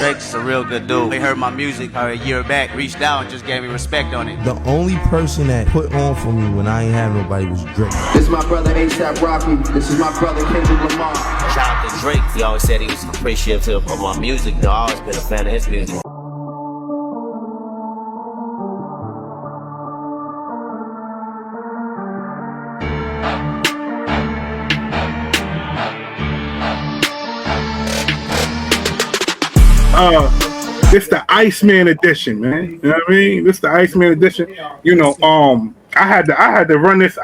Drake's a real good dude. He heard my music a year back, reached out and just gave me respect on it. The only person that put on for me when I ain't have nobody was Drake. This is my brother A$AP Rocky. This is my brother Kendrick Lamar. Shout out to Drake. He always said he was appreciative of my music. I've always been a fan of his music. It's the Iceman edition, man. You know what I mean? This the Iceman edition. You know, I had to run this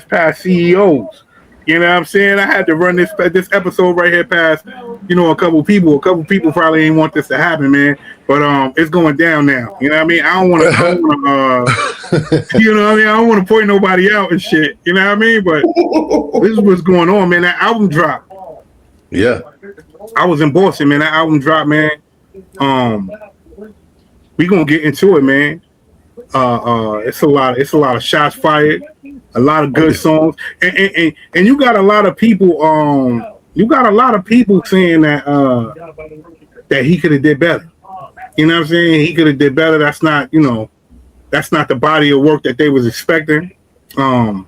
past CEOs. You know what I'm saying? I had to run this episode right here past, you know, a couple people. A couple people probably ain't want this to happen, man. But it's going down now. You know what I mean? I don't want to, you know what I mean? I don't want to point nobody out and shit. You know what I mean? But this is what's going on, man. That album dropped. Yeah. I was in Boston, man. That album dropped, man. We gonna get into it, man. It's a lot of shots fired, a lot of good songs, and you got a lot of people saying that he could have did better. You know what I'm saying? He could have did better. That's not the body of work that they was expecting. Yeah,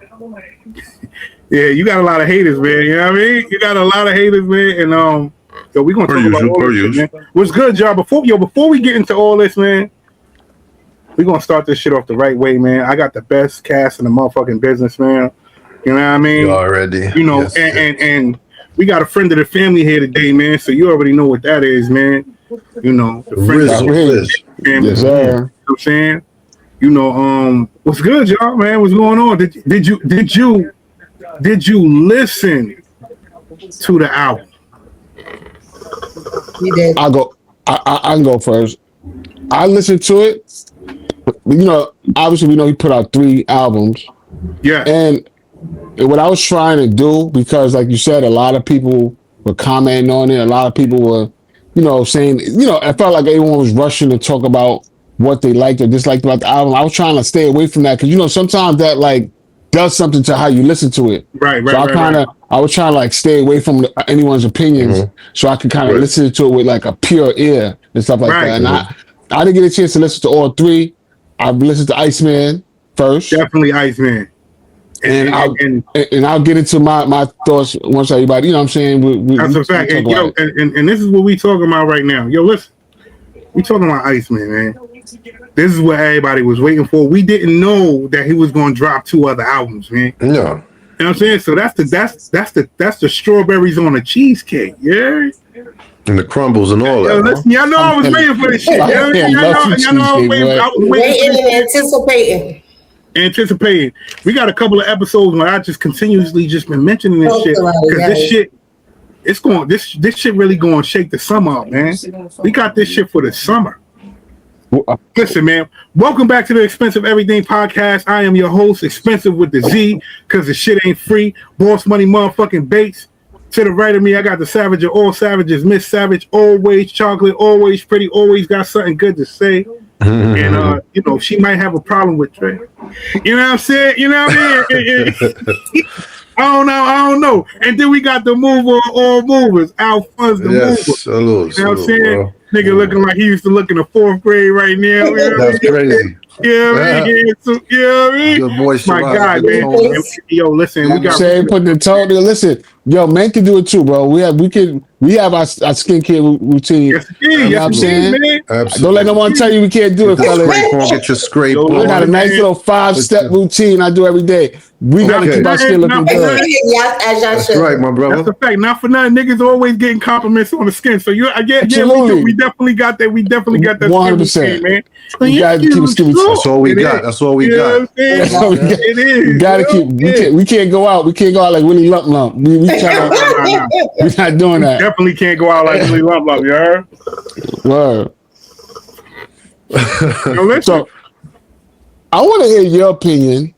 you got a lot of haters, man. You know what I mean? You got a lot of haters, man, and yo, we gonna talk about all this shit, man. What's good, y'all? Before we get into all this, man, we gonna start this shit off the right way, man. I got the best cast in the motherfucking business, man. You know what I mean? You already. You know, yes, and we got a friend of the family here today, man. So you already know what that is, man. You know, the friend of the family. Yes, sir. You know what I'm saying? You know, what's good, y'all, man? What's going on? Did you listen to the album? I'll go. I can go first. I listened to it. You know, obviously, we know he put out 3 albums. Yeah. And what I was trying to do, because, like you said, a lot of people were commenting on it. A lot of people were, you know, saying, you know, I felt like everyone was rushing to talk about what they liked or disliked about the album. I was trying to stay away from that because, you know, sometimes that like does something to how you listen to it. Right. So I was trying to like stay away from anyone's opinions, so I could kind of listen to it with like a pure ear and stuff like that. And I didn't get a chance to listen to all 3. I've listened to Iceman first, definitely Iceman, and I'll get into my thoughts once everybody. You know what I'm saying? That's a fact. And yo, and this is what we talking about right now. Yo, listen, we talking about Iceman, man. This is what everybody was waiting for. We didn't know that he was going to drop 2 other albums, man. No. You know what I'm saying? So that's the strawberries on a cheesecake, yeah. And the crumbles and all that. Listen, y'all know I was waiting for this shit. Y'all know I was waiting. Anticipating. We got a couple of episodes where I just continuously just been mentioning this shit because this shit, this shit really going to shake the summer up, man. We got this shit for the summer. Listen, man, welcome back to the Expensive Everything podcast. I am your host, Expensive with the Z, because the shit ain't free. Boss Money motherfucking Bates. To the right of me, I got the Savage of all savages, Miss Savage, always chocolate, always pretty, always got something good to say. And you know, she might have a problem with Trey. You know what I'm saying? You know what I mean? I don't know. And then we got the mover of all movers, Alphonse the mover. Salute, you know what I'm saying? Bro. Nigga looking like he used to look in the 4th grade right now. You know That's crazy. Yeah, man. You know what I mean? Good boy, my God, man. Yo, listen, we got putting the tone there. Listen, yo, men can do it too, bro. We have our skincare routine. Yes, you know what I'm saying? Man. Absolutely. Don't let no one tell you we can't do it, fellas. Get your scrape. I got a nice little 5-step routine I do every day. We gotta keep our skin looking good. That's right, my brother. That's a fact. Not for nothing, niggas always getting compliments on the skin. So we definitely got that. We definitely got that 100%, man. You gotta keep the skin. That's all we got. That's all we got. It is. We gotta keep. We can't go out. We can't go out like Willie Lump Lump. We try to. We're not doing that. Definitely can't go out like Willie Lump Lump. You heard? Word. So, I want to hear your opinion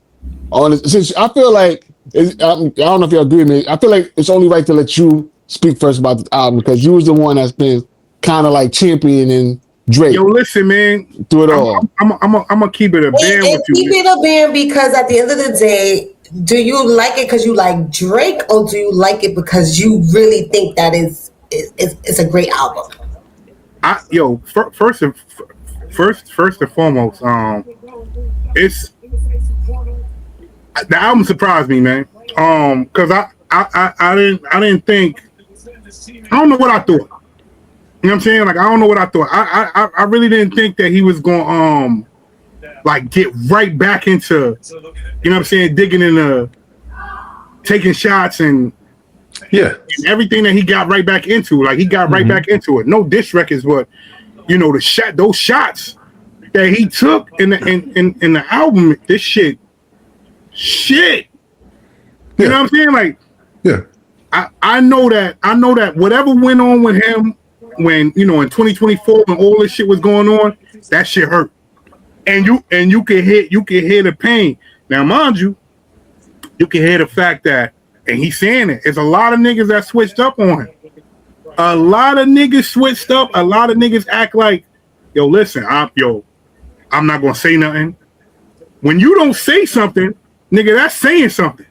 on it. Since I feel like I don't know if you agree with me. I feel like it's only right to let you speak first about the album because you was the one that's been kind of like championing Drake. Yo, listen, man. Do it all. I'm gonna keep it a band with you. Keep it a band because at the end of the day, do you like it because you like Drake, or do you like it because you really think that it's a great album? First and foremost, it's the album surprised me, man. Because I didn't think, I don't know what I thought. You know what I'm saying? Like, I don't know what I thought. I really didn't think that he was going like get right back into, you know what I'm saying, digging in the taking shots and and everything that he got right back into. Like, he got right back into it. No diss records, but those shots that he took in the album, this shit. You know what I'm saying? Like, I know that whatever went on with him when, in 2024 when all this shit was going on, that shit hurt. And you can hear the pain. Now, mind you can hear the fact that, and he's saying it, it's a lot of niggas that switched up on him. A lot of niggas switched up. A lot of niggas act like, yo, listen, I'm not gonna say nothing. When you don't say something, nigga, that's saying something.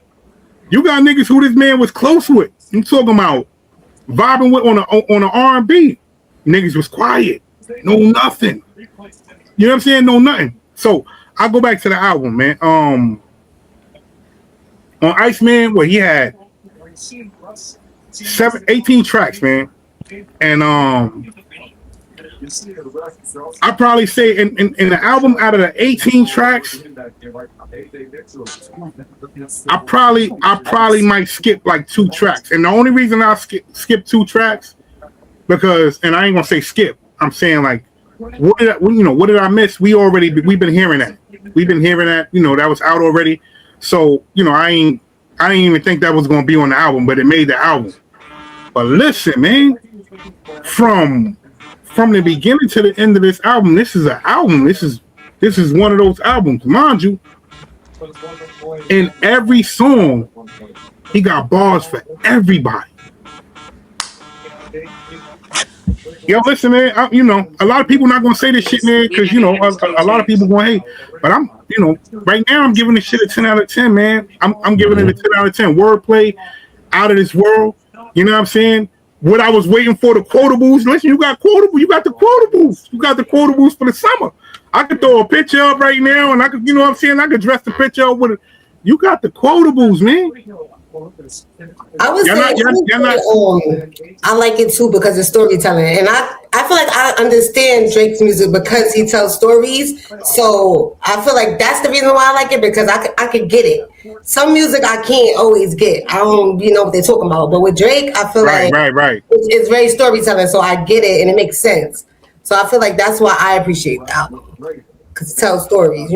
You got niggas who this man was close with. I'm talking about vibing with on a R&B. Niggas was quiet. No nothing. You know what I'm saying? No nothing. So I go back to the album, man. On Iceman, where he had 18 tracks, man. And I probably say in the album, out of the 18 tracks, I probably might skip like 2 tracks. And the only reason I skip 2 tracks, because, and I ain't gonna say skip, I'm saying like, what did I miss? We've been hearing that. That was out already. So, I didn't even think that was gonna be on the album, but it made the album. But listen, man, from the beginning to the end of this album, this is an album. This is one of those albums, mind you. In every song, he got bars for everybody. Yo, listen, man. A lot of people not gonna say this shit, man, because a lot of people gonna hate. But I'm, right now I'm giving this shit a 10 out of 10, man. I'm giving it a 10 out of 10. Wordplay, out of this world. You know what I'm saying? What I was waiting for, the quotables. Listen, you got quotables. You got the quotables. You got the quotables for the summer. I could throw a picture up right now, and I could, what I'm saying? I could dress the picture up with it. You got the quotables, man. I would say I like it too because it's storytelling, and I feel like I understand Drake's music because he tells stories. So I feel like that's the reason why I like it, because I could get it. Some music I can't always get. I don't know what they're talking about, but with Drake, I feel like it's very storytelling. So I get it and it makes sense. So I feel like that's why I appreciate the album, because it tells stories.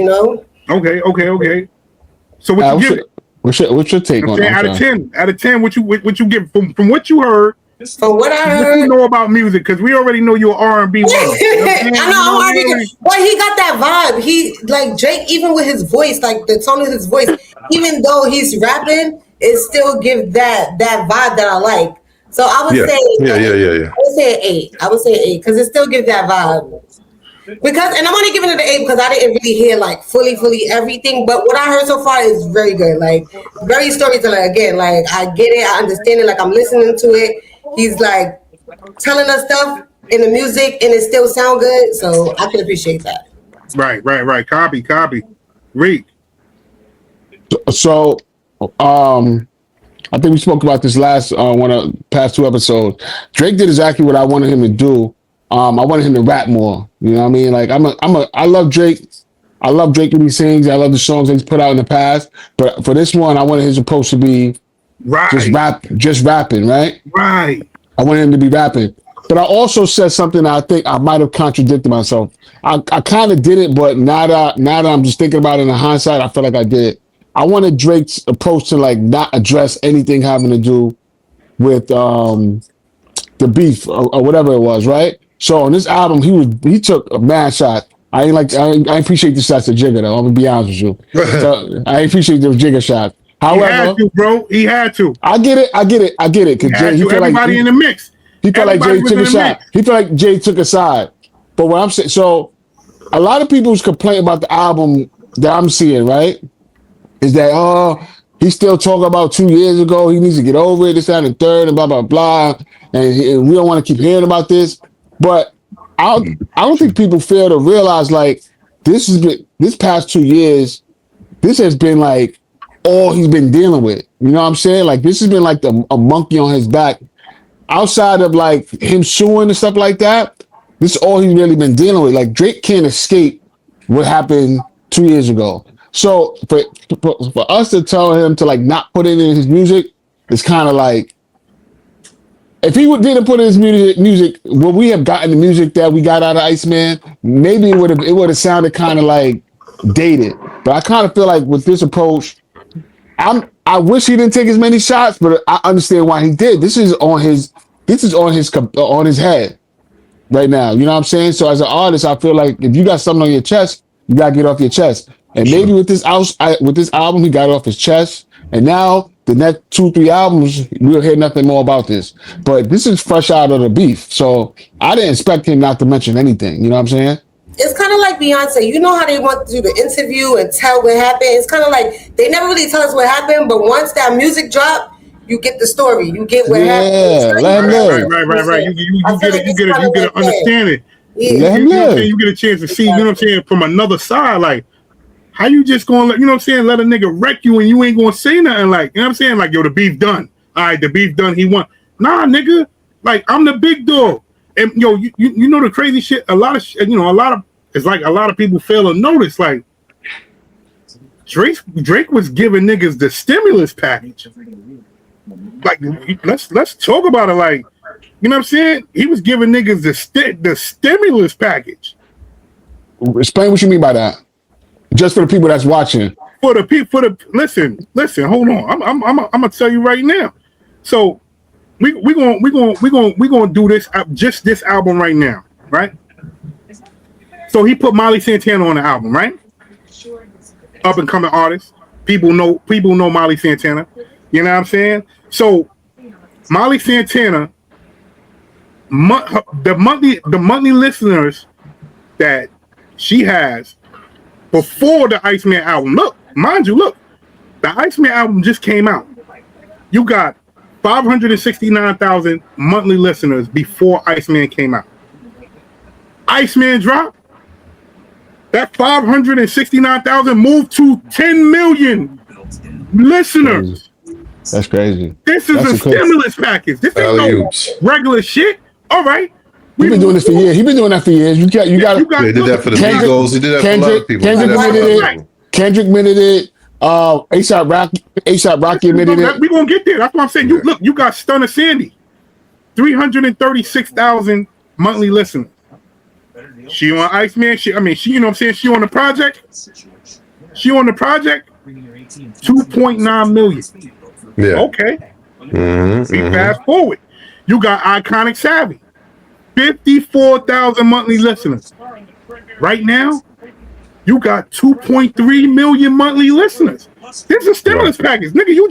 Okay. So what you give it? What's your take on that? Out of 10, what you give from what you heard? From what I heard, what you know about music, because we already know you're R&B. I know. Well, he got that vibe. He like Drake, even with his voice, like the tone of his voice, even though he's rapping, it still gives that vibe that I like. So I would say, I would say 8. I would say 8 because it still gives that vibe. Because, and I'm only giving it an 8 because I didn't really hear like fully everything, but what I heard so far is very good, like very storytelling. Again, like I get it, I understand it, like I'm listening to it. He's like telling us stuff in the music, and it still sound good, so I can appreciate that. Right. Copy. Reek. So, I think we spoke about this last past 2 episodes. Drake did exactly what I wanted him to do. I wanted him to rap more. You know what I mean? Like I love Drake. I love Drake when he sings. I love the songs that he's put out in the past. But for this one, I wanted his approach to be just rapping, right? Right. I wanted him to be rapping. But I also said something that I think I might have contradicted myself. I kind of did it, but now that I'm just thinking about it in hindsight, I feel like I did. I wanted Drake's approach to like not address anything having to do with the beef or whatever it was, right? So on this album, he took a mad shot. I appreciate the shots of Jigga though. I'm gonna be honest with you. So I appreciate those Jigga shots. However, he had to, bro. He had to. I get it. Because he felt everybody in the mix. He felt like Jay took a shot. He felt like Jay took a side. But what I'm saying, so a lot of people's complaint about the album that I'm seeing, right, is that he's still talking about 2 years ago. He needs to get over it. This, that, and the third, and blah blah blah. And we don't want to keep hearing about this. But I don't think people fail to realize like this past 2 years, this has been like all he's been dealing with. You know what I'm saying? Like this has been like a monkey on his back. Outside of like him suing and stuff like that, this is all he's really been dealing with. Like Drake can't escape what happened 2 years ago. So for us to tell him to like not put it in his music, it's kind of like, if he didn't put in his music, would we have gotten the music that we got out of Iceman? Maybe it would have sounded kind of like dated. But I kind of feel like with this approach, I wish he didn't take as many shots, but I understand why he did. This is on his head right now. You know what I'm saying? So as an artist, I feel like if you got something on your chest, you gotta get off your chest. And maybe with this album, he got it off his chest. And now the next 2-3 albums, we'll hear nothing more about this. But this is fresh out of the beef. So I didn't expect him not to mention anything. You know what I'm saying? It's kind of like Beyonce. You know how they want to do the interview and tell what happened? It's kind of like they never really tell us what happened, but once that music drop, you get the story. You get what happened. Let him live. Right. You get to understand it. Yeah. Let him live. You get a chance to see, you know what I'm saying, from another side. Like, how you just going to, you know what I'm saying, let a nigga wreck you and you ain't going to say nothing. Like, you know what I'm saying? Like, yo, the beef done. All right, the beef done. He won. Nah, nigga. Like, I'm the big dog. And, yo, you know the crazy shit? A lot of people fail to notice. Like, Drake was giving niggas the stimulus package. Like, let's talk about it. Like, you know what I'm saying? He was giving niggas the stimulus package. Explain what you mean by that. Just for the people that's watching. Listen. Hold on. I'm gonna tell you right now. So we gonna do this just this album right now, right? So he put Molly Santana on the album, right? Up and coming artist. People know Molly Santana. You know what I'm saying? So Molly Santana, the monthly listeners that she has before the Iceman album. Look, the Iceman album just came out. You got 569,000 monthly listeners before Iceman came out. Iceman dropped. That 569,000 moved to 10 million listeners. That's crazy. This is a stimulus package. This ain't no regular shit. All right. He's been doing this for years. He's been doing that for years. You got. He did that for the Migos. He did that for a lot of people. Kendrick admitted it. A$AP Rocky admitted it. We're gonna get there. That's what I'm saying. You got Stunner Sandy, 336,000 monthly listeners. She on Iceman. She, you know what I'm saying? She on the project. 2.9 million. Yeah. Okay. Fast forward. You got Iconic Savvy. 54,000 monthly listeners. Right now, you got 2.3 million monthly listeners. This is a stimulus package, nigga. You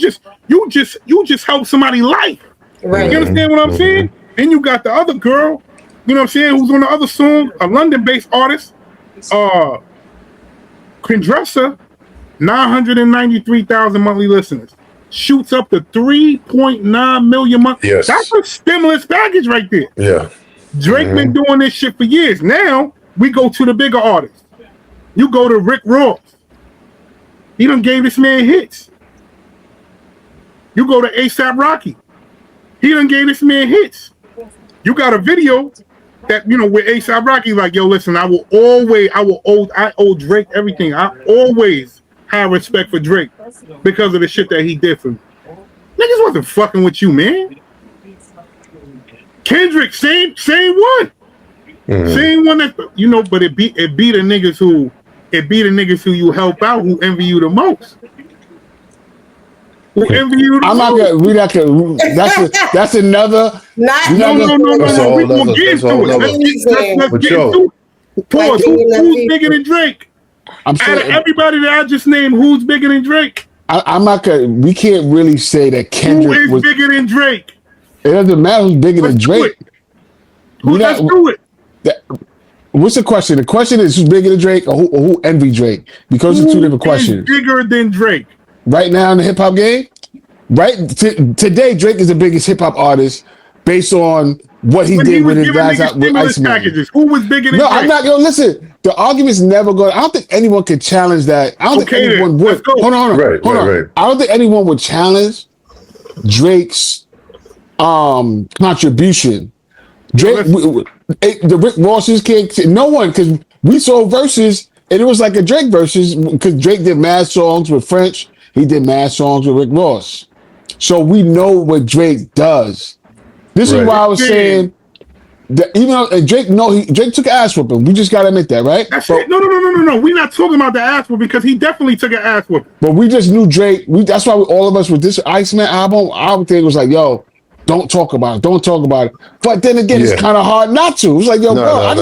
just help somebody's life. Right. You understand what I'm saying? And you got the other girl, you know what I'm saying, who's on the other song, a London-based artist, Kendressa, 993,000 monthly listeners. Shoots up to 3.9 million monthly. Yes. That's a stimulus package right there. Yeah. Drake been doing this shit for years. Now we go to the bigger artists. You go to Rick Ross. He done gave this man hits. You go to A$AP Rocky. He done gave this man hits. You got a video that, you know, with A$AP Rocky, like, yo, listen, I owe Drake everything. I always have respect for Drake because of the shit that he did for me. Niggas wasn't fucking with you, man. Kendrick, same one. Same one that, you know, but it beat the niggas who you help out, who envy you the most. Who envy you the most. We're not gonna. That's another. No. We're gonna get into it. Let's get into it. Pause. Who's bigger than Drake? I'm saying, out of everybody that I just named, who's bigger than Drake? I'm not gonna. We can't really say that Kendrick was bigger than Drake. It doesn't matter who's bigger than Drake. Let's do it. What's the question? The question is who's bigger than Drake or who envy Drake? Because it's two different questions. Bigger than Drake right now in the hip hop game. Right today, Drake is the biggest hip hop artist based on what he did with his guys out with Iceman. Packages. Who was bigger than No, Drake? I'm not. Yo, listen. The argument's never going. I don't think anyone could challenge that. I don't think anyone would. Hold on. Right. I don't think anyone would challenge Drake's contribution. Drake, the Rick Ross's kid, no one, because we saw verses and it was like a Drake verses because Drake did mad songs with French. He did mad songs with Rick Ross. So we know what Drake does. This is why I was saying that even though Drake, Drake took an ass whooping. We just gotta admit that, right? No. We're not talking about the ass whooping because he definitely took an ass whooping. But we just knew Drake. That's why all of us with this Iceman album, I would think it was like, yo, don't talk about it. Don't talk about it. But then again, it's kind of hard not to. It's like, yo, I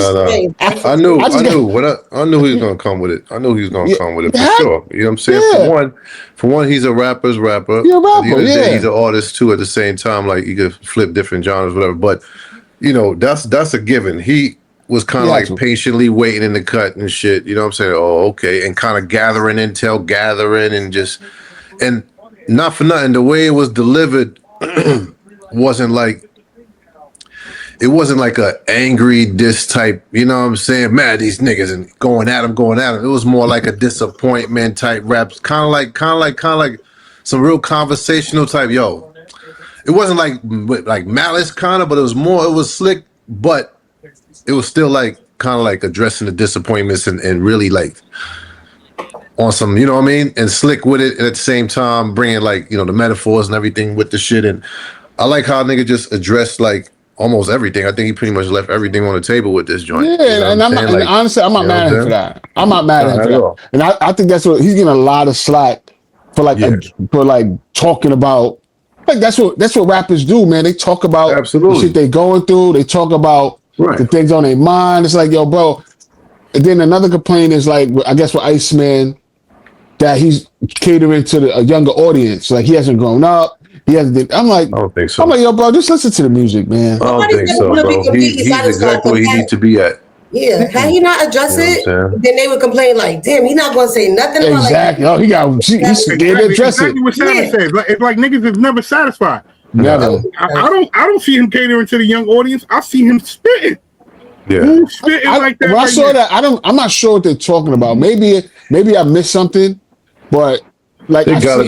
knew he was gonna come with it. I knew he was gonna come with it for sure. You know what I'm saying? For one, he's a rapper's rapper. He's a rapper. At the end of the day, he's an artist too. At the same time, like you could flip different genres, whatever. But you know, that's a given. He was kind of like patiently waiting in the cut and shit. You know what I'm saying? Oh, okay, and kind of gathering intel, and not for nothing, the way it was delivered. wasn't like a angry diss type, you know what I'm saying? Mad at these niggas and going at them. It was more like a disappointment type raps, kind of like some real conversational type. Yo, it wasn't like malice kind of, but it was slick, but it was still like kind of like addressing the disappointments and really like on some, you know what I mean, and slick with it, and at the same time bringing like, you know, the metaphors and everything with the shit. And I like how nigga just addressed like almost everything. I think he pretty much left everything on the table with this joint. Yeah, you know and honestly, I'm not mad at him for that. I'm not mad at him for that. And I think that's what he's getting a lot of slack for, like for like talking about. Like that's what rappers do, man. They talk about the shit they going through. They talk about the things on their mind. It's like, yo, bro. And then another complaint is like, I guess with Iceman, that he's catering to a younger audience. Like he hasn't grown up. I'm like, I don't think so. I'm like, yo, bro, just listen to the music, man. I don't think so, bro. He's exactly where he needs to be at. Yeah, had he not adjusted, then they would complain like, "Damn, he not gonna say nothing." Exactly. About, like, he's scared to address exactly what Shannon said. It's like niggas is never satisfied. Never. I don't see him catering to the young audience. I see him spitting. Yeah. Who's spitting like that? When I saw that, I'm not sure what they're talking about. Maybe I missed something, but. Like I don't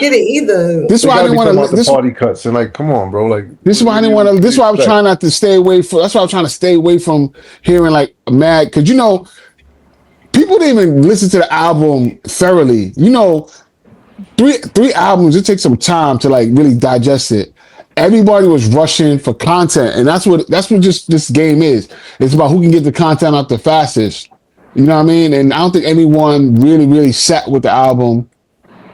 get it either. This is why I didn't want to. This party cuts and like, come on, bro. Like this is why I didn't want to. This is why I was trying not to stay away from. That's why I was trying to stay away from hearing like mad, because you know, people didn't even listen to the album thoroughly. You know, three albums. It takes some time to like really digest it. Everybody was rushing for content, and that's what just this game is. It's about who can get the content out the fastest. You know what I mean? And I don't think anyone really sat with the album.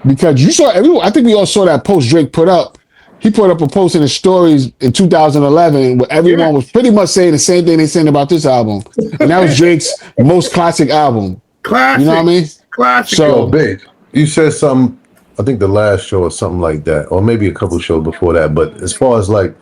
Because you saw everyone, I think we all saw that post Drake put up. He put up a post in his stories in 2011 where everyone was pretty much saying the same thing they saying about this album, and that was Drake's most classic album. Classic, you know what I mean? Classic. So, babe, you said something. I think the last show or something like that, or maybe a couple shows before that. But as far as like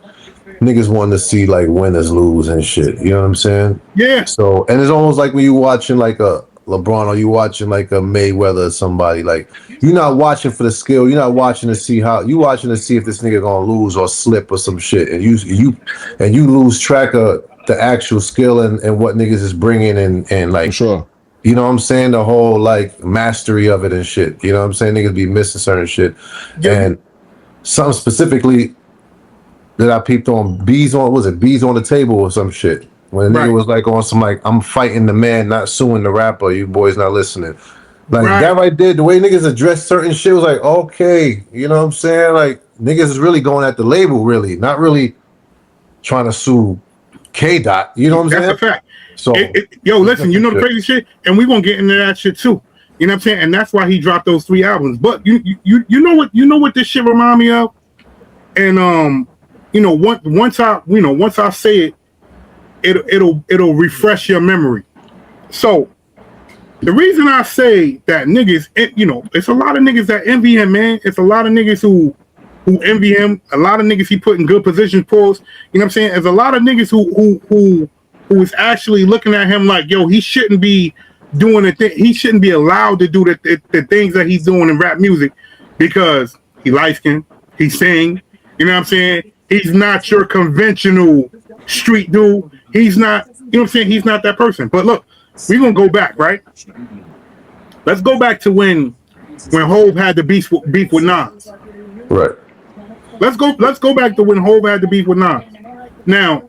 niggas wanting to see like winners lose and shit, you know what I'm saying? Yeah. So, and it's almost like when you watching like a LeBron or you watching like a Mayweather or somebody, like you're not watching for the skill, you're not watching to see how you watching to see if this nigga gonna lose or slip or some shit, and you lose track of the actual skill and what niggas is bringing and like, sure, you know what I'm saying, the whole like mastery of it and shit, you know what I'm saying, niggas be missing certain shit. And something specifically that I peeped on, bees on the table or some shit. When a nigga was like on some like, I'm fighting the man, not suing the rapper, you boys not listening. Like that right there, the way niggas address certain shit was like, okay, you know what I'm saying? Like niggas is really going at the label, really, not really trying to sue K-Dot, you know what I'm saying? That's a fact. So yo, listen, you know the crazy shit, and we gonna get into that shit too. You know what I'm saying? And that's why he dropped those 3 albums. But you know what this shit remind me of? And you know, once I say it, it'll refresh your memory. So the reason I say that niggas, you know, it's a lot of niggas that envy him, man. It's a lot of niggas who envy him. A lot of niggas he put in good positions, pause. You know what I'm saying? There's a lot of niggas who is actually looking at him like, yo, he shouldn't be doing the thing. He shouldn't be allowed to do the things that he's doing in rap music because he light skinned, he sing. You know what I'm saying? He's not your conventional street dude. He's not, you know what I'm saying? He's not that person. But look, we're gonna go back, right? Let's go back to when Hove had the beef with Nas. Right. Let's go back to when Hove had the beef with Nas. Now,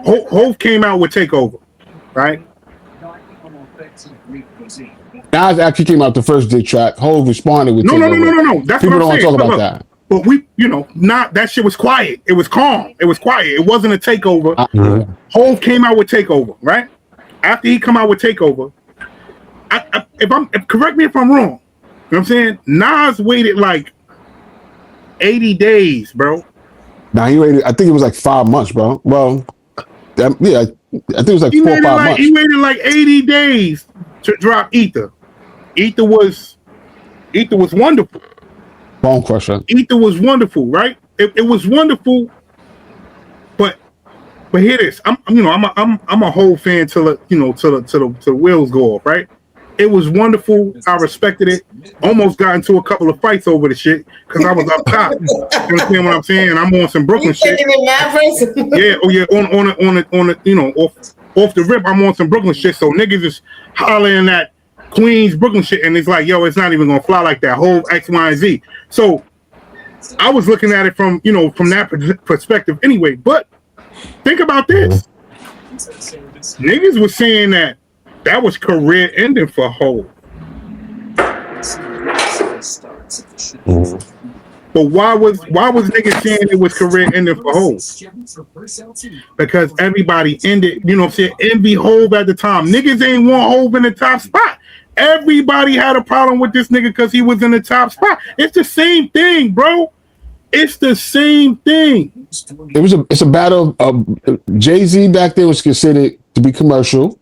Hove came out with Takeover, right? Nas actually came out the first diss track. Hove responded with Takeover. No. That's people what I'm don't saying. talk about that. But not that shit was quiet. It was calm. It was quiet. It wasn't a takeover. Hove came out with Takeover, right? After he come out with Takeover, correct me if I'm wrong. You know what I'm saying? Nas waited like 80 days, bro. Nah, he waited. I think it was like 5 months, bro. Well, I think it was like 4 or 5 months. He waited like 80 days to drop Ether. Ether was wonderful. Bone Crusher. Ether was wonderful, right? It was wonderful, but hear this. I'm a whole fan till the wheels go off, right? It was wonderful. I respected it. Almost got into a couple of fights over the shit because I was up top. You understand what I'm saying? I'm on some Brooklyn shit. Yeah, off the rip, I'm on some Brooklyn shit. So niggas is hollering at Queens, Brooklyn shit, and it's like, yo, it's not even gonna fly like that. Whole X, Y, and Z. So I was looking at it from that perspective anyway. But think about this. Niggas was saying that was career ending for Hove. But why was niggas saying it was career ending for Hove? Because everybody ended, you know what I'm saying, envy Hove at the time. Niggas ain't want Hove in the top spot. Everybody had a problem with this nigga because he was in the top spot. It's the same thing, bro. It's the same thing. It's a battle of Jay-Z back then was considered to be commercial.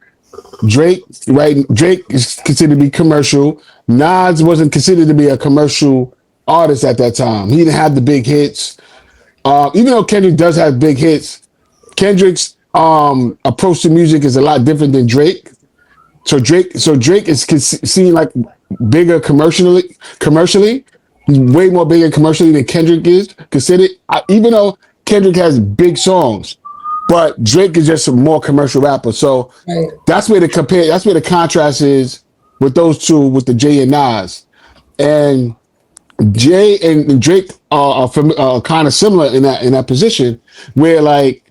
Drake is considered to be commercial. Nas wasn't considered to be a commercial artist at that time. He didn't have the big hits. Even though Kendrick does have big hits, Kendrick's approach to music is a lot different than Drake. So Drake is seen like bigger commercially. He's way more bigger commercially than Kendrick is considered. Even though Kendrick has big songs, but Drake is just a more commercial rapper. So that's where the contrast is with those two, with the Jay and Nas. And Jay and Drake are kind of similar in that position, where like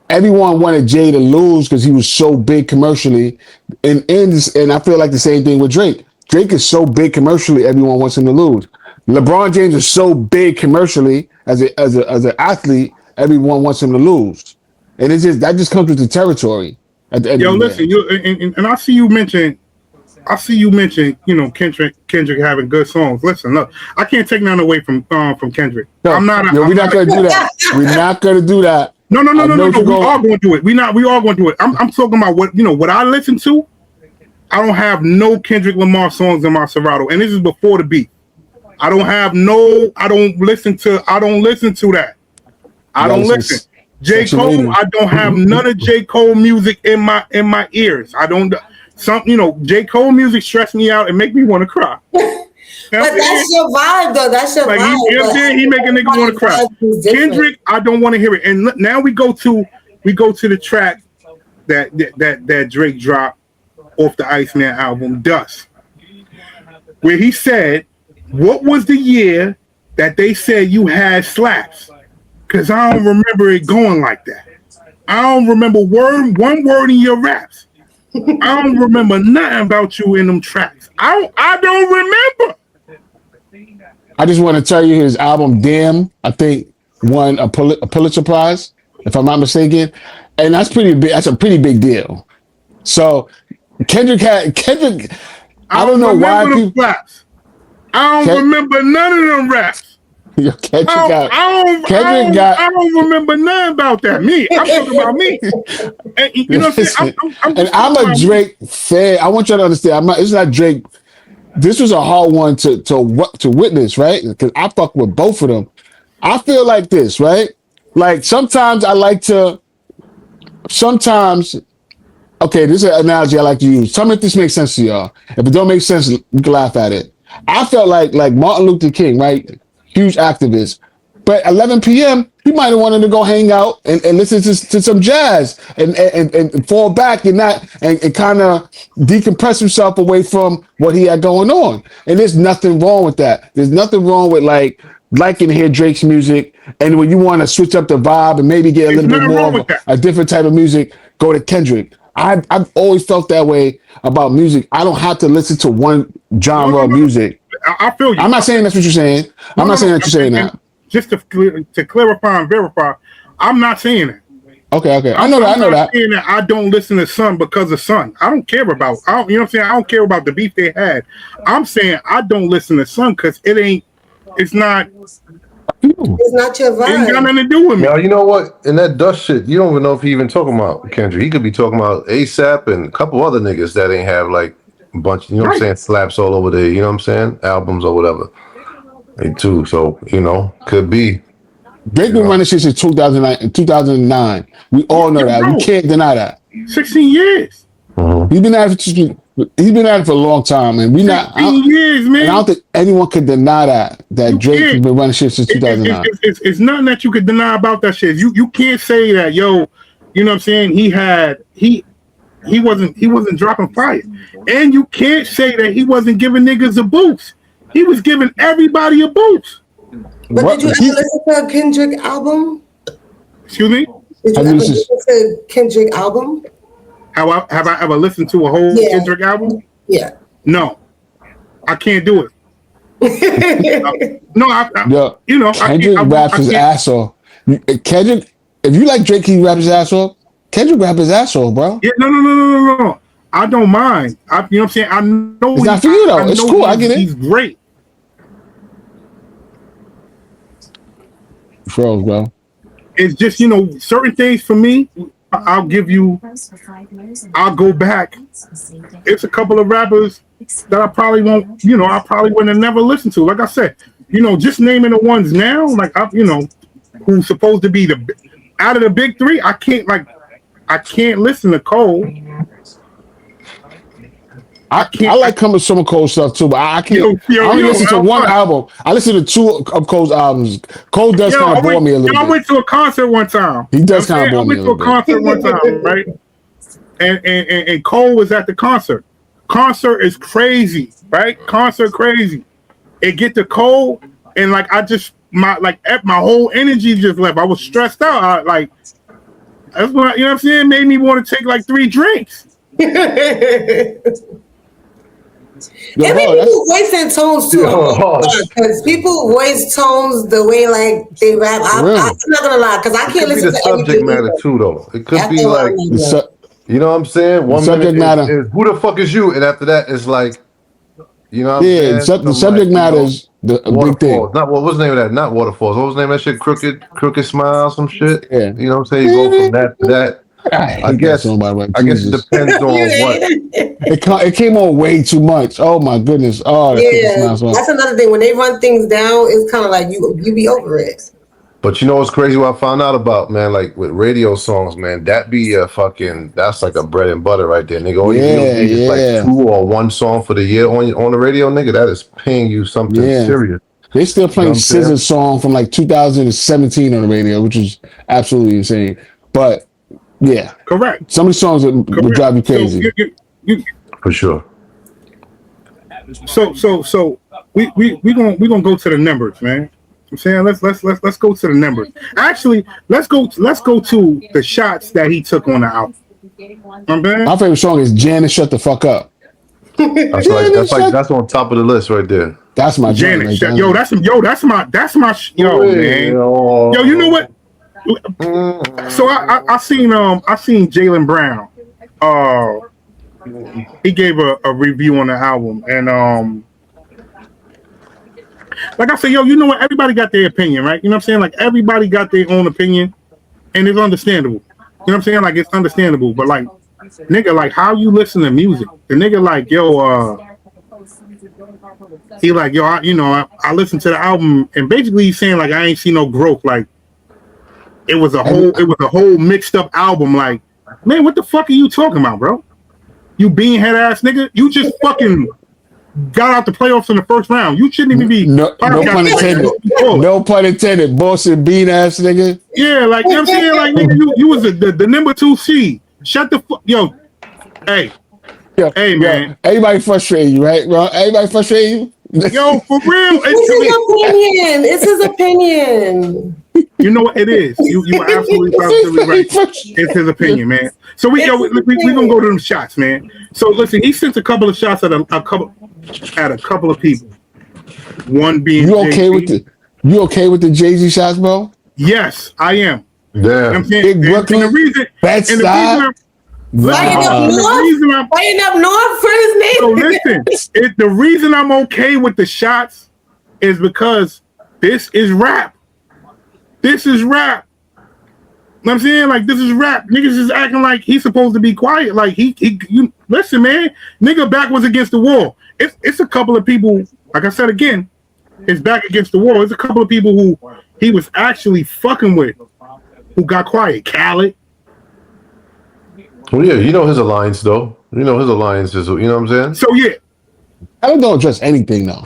everyone wanted Jay to lose because he was so big commercially, and I feel like the same thing with Drake. Drake is so big commercially, everyone wants him to lose. LeBron James is so big commercially as an athlete, everyone wants him to lose, and that just comes with the territory. At the end of the day. And I see you mention, Kendrick having good songs. Listen, look, I can't take none away from Kendrick. No, we're not gonna do that. We're not gonna do that. No. We are going to do it. We are going to do it. I'm talking about what I listen to. I don't have no Kendrick Lamar songs in my Serato, and this is before the beat. I don't listen to that. I don't listen. J. Cole, I don't have none of J. Cole music in my ears. I don't. J. Cole music stress me out and make me want to cry. But that's your vibe, though. That's your vibe. You know what I'm saying? He make a nigga want to cry. Kendrick, I don't want to hear it. And now we go to the track that Drake dropped off the Iceman album, Dust, where he said, "What was the year that they said you had slaps?" Because I don't remember it going like that. I don't remember one word in your raps. I don't remember nothing about you in them tracks. I don't remember. I just want to tell you his album Damn, I think won a Pulitzer Prize, if I'm not mistaken. And that's pretty big. That's a pretty big deal. So Kendrick, I don't know why people. Raps. I don't remember none of them raps. Kendrick I don't remember nothing about that. Me, I'm talking about me. And, you know what I'm saying? I'm a Drake fan. I want you to understand. It's not Drake. This was a hard one to witness, right? Because I fuck with both of them. I feel like this, right? Like sometimes I like to. Okay, this is an analogy I like to use. Tell me if this makes sense to y'all. If it don't make sense, we can laugh at it. I felt like Martin Luther King, right? Huge activist. But 11 p.m., he might have wanted to go hang out and listen to some jazz and fall back and kind of decompress himself away from what he had going on. And there's nothing wrong with that. There's nothing wrong with like liking to hear Drake's music. And when you want to switch up the vibe and maybe get a little bit more of a different type of music, go to Kendrick. I've always felt that way about music. I don't have to listen to one genre of music. I feel you. I'm not saying that's what you're saying. I'm not saying that you're saying that. Just to clarify and verify, I'm not saying that. Okay. I know that. I'm not saying that I don't listen to Sun because of Sun. I don't care about. You know what I'm saying? I don't care about the beef they had. I'm saying I don't listen to Sun because it's not. It's not your vibe. It ain't got nothing to do with me. Now, you know what? In that dust shit, you don't even know if he even talking about Kendrick. He could be talking about ASAP and a couple other niggas that ain't have like a bunch, you know what I'm saying, slaps all over there, you know what I'm saying? Albums or whatever. Me too. So, you know, could be. Drake been running shit since 2009. We all know that. We can't deny that. 16 years. Mm-hmm. He's been at it for a long time, and 16 years, man. And I don't think anyone could deny that Drake has been running shit since 2009. It's nothing that you could deny about that shit. You can't say that, yo. You know what I'm saying? He wasn't dropping fire, and you can't say that he wasn't giving niggas a boost. He was giving everybody a boost. But did you ever listen to a Kendrick album? Excuse me? Did you ever listen to a Kendrick album? Have I ever listened to a whole Kendrick album? Yeah. No. I can't do it. Kendrick raps his ass off. Kendrick, if you like Drake, he raps his ass off. Kendrick rap his ass off, bro. Yeah, no. I don't mind. You know what I'm saying? I know it's not for you though. It's cool. I get it. He's great. Bro. It's just, you know, certain things for me, I'll go back. It's a couple of rappers that I probably won't, you know, I probably wouldn't have never listened to. Like I said, you know, just naming the ones now, like, who's supposed to be out of the big three, I can't listen to Cole. I like some of Cole's stuff too, but I can't. I only listen to one album. I listen to two of Cole's albums. Cole does kind of bore me a little bit. I went to a concert one time. He does kind of bore me a little bit. I went to a concert one time, right? And Cole was at the concert. Concert is crazy, right? Concert crazy. It get to Cole, and like my whole energy just left. I was stressed out. That's what, you know what I'm saying? Made me want to take like 3 drinks. And people voice and tones too, because people voice tones the way like they rap. I'm not gonna lie, because I can't listen to everything. Subject matter too, though. It could be like, you know what I'm saying? One subject matter is who the fuck is you, and after that it's like, you know what I'm saying? The subject matter is the big thing. Not what was the name of that? Not Waterfalls. What was the name of that shit? Crooked Smile, some shit. Yeah. You know what I'm saying? You go from that to that. I guess it depends on what. It came on way too much. Oh my goodness. Oh yeah, that's another thing. When they run things down, it's kind of like you be over it. But you know what's crazy? What I found out about, man, like with radio songs, man, that be that's like a bread and butter right there, nigga. Like 2 or 1 song for the year on the radio, nigga. That is paying you something serious. They still playing SZA's song from like 2017 on the radio, which is absolutely insane. But yeah, correct. Some of the songs would drive you crazy. For sure. So we gonna go to the numbers, man. I'm saying let's go to the numbers. Actually, let's go to the shots that he took on the album. My favorite song is Janet Shut the Fuck Up. That's on top of the list right there. That's my Janet. That's my man. Yo, you know what? So I seen Jaylen Brown. He gave a review on the album, and like I said, yo, you know what? Everybody got their opinion, right? You know what I'm saying? Like everybody got their own opinion, and it's understandable. You know what I'm saying? Like it's understandable, but like, nigga, like how you listen to music? The nigga like, yo, he like, yo, I listened to the album, and basically he's saying like I ain't see no growth. Like it was a whole mixed up album. Like, man, what the fuck are you talking about, bro? You bean head ass nigga. You just fucking got out the playoffs in the first round. You shouldn't even be. No pun intended. No pun intended. Boston bean ass nigga. Yeah, like you know what I'm saying, like nigga, you was the number 2 seed. Shut the fuck, yo. Hey, hey, man. Everybody frustrating you, right, bro? Everybody frustrating you. Yo, for real. It's his opinion. You know what it is. You are absolutely right. It's his opinion, man. So we gonna go to them shots, man. So listen, he sent a couple of shots at a couple of people. One being you okay with the Jay-Z shots, bro? Yes, I am. Yeah. I'm saying, Brooklyn, and the reason Fighting up north for his name. So listen, the reason I'm okay with the shots is because this is rap. This is rap. You know what I'm saying? Like, this is rap. Niggas is acting like he's supposed to be quiet. Like, you listen, man. Nigga back was against the wall. It's a couple of people, like I said again, it's back against the wall. It's a couple of people who he was actually fucking with who got quiet. Khaled. Well, yeah, you know his alliance, though. You know his alliance is, you know what I'm saying? So, yeah. I don't address anything, though.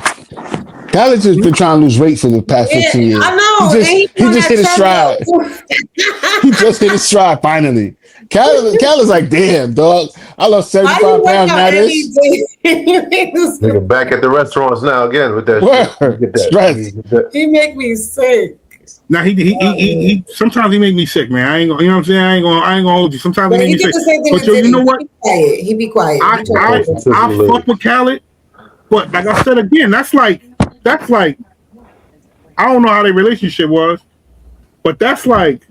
Khaled's just been trying to lose weight for the past 15 years. I know. He just hit his stride. He just hit his stride, finally. Khaled's like, damn, dog. I lost 75 pounds now. Nigga back at the restaurants now again with that. He make me sick. Now he sometimes he make me sick, man. I ain't gonna, you know what I'm saying? I ain't gonna hold you. Sometimes he make me sick. But yo, you know what? He be quiet. I fuck with Khaled, but like I said again, that's like I don't know how their relationship was, but that's like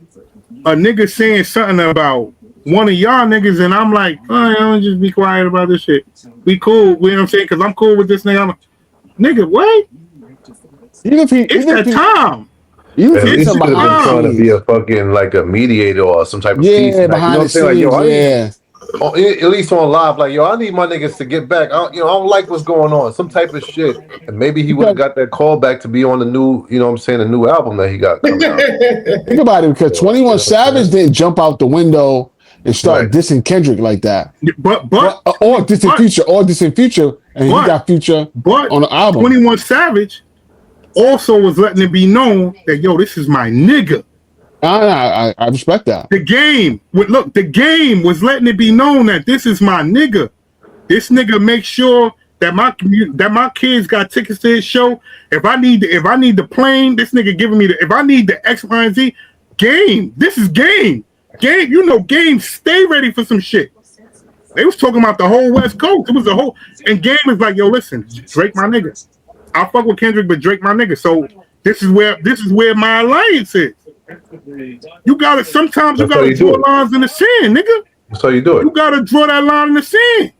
a nigga saying something about one of y'all niggas, and I'm like, oh, I'm just be quiet about this shit. We cool, you know what I'm saying? Because I'm cool with this nigga. Nigga, what? It's that time. He's trying to be a fucking like a mediator or some type of peace. Yeah, behind the scenes, yeah. At least on live, like, yo, I need my niggas to get back. I don't like what's going on. Some type of shit. And maybe he would have got that call back to be on the new, you know what I'm saying, the new album that he got coming out. Think about it, because 21 Savage didn't jump out the window and start dissing Kendrick like that. But or dissing Future, and he got Future on the album. 21 Savage also was letting it be known that, yo, this is my nigga. I respect that. The game was letting it be known that this is my nigga. This nigga makes sure that my kids got tickets to his show. If I need the plane, this nigga giving me if I need the X, Y, and Z. Game. This is game. Game. You know, Game. Stay ready for some shit. They was talking about the whole West Coast. It was and Game is like, yo, listen, Drake my nigga. I fuck with Kendrick, but Drake my nigga. So this is where my alliance is. You gotta draw lines in the sand, nigga. That's how you do it. You gotta draw that line in the sand.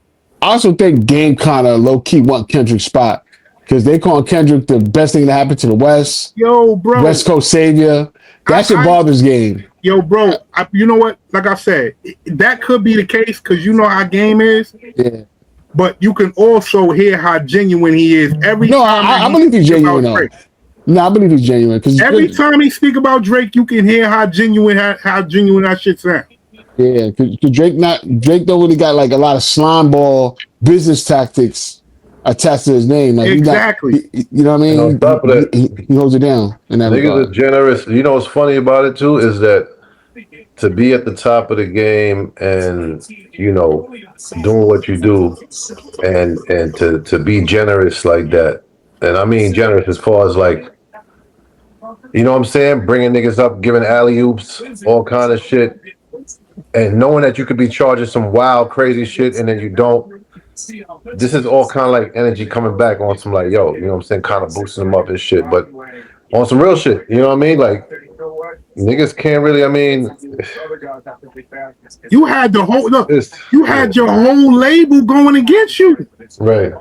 I also think Game kind of low key want Kendrick's spot because they call Kendrick the best thing that happened to the West. Yo, bro, West Coast savior. That shit bothers Game. Yo, bro, you know what? Like I said, that could be the case because you know how Game is. Yeah. But you can also hear how genuine he is every time. I believe he's genuine though. No, I believe he's genuine because every time he speak about Drake, you can hear how genuine that shit sounds. Yeah, because Drake don't really got like a lot of slime ball business tactics attached to his name. Like exactly. You know what I mean? And on top of that, he holds it down. Niggas are generous. You know what's funny about it too is that to be at the top of the game and doing what you do and to be generous like that. And I mean generous as far as like, you know what I'm saying? Bringing niggas up, giving alley-oops, all kind of shit. And knowing that you could be charging some wild, crazy shit and then you don't. This is all kind of like energy coming back on some like, yo, you know what I'm saying? Kind of boosting them up and shit. But on some real shit, you know what I mean? Like, niggas can't really, I mean. You had the whole, look, you had your whole label going against you. Right.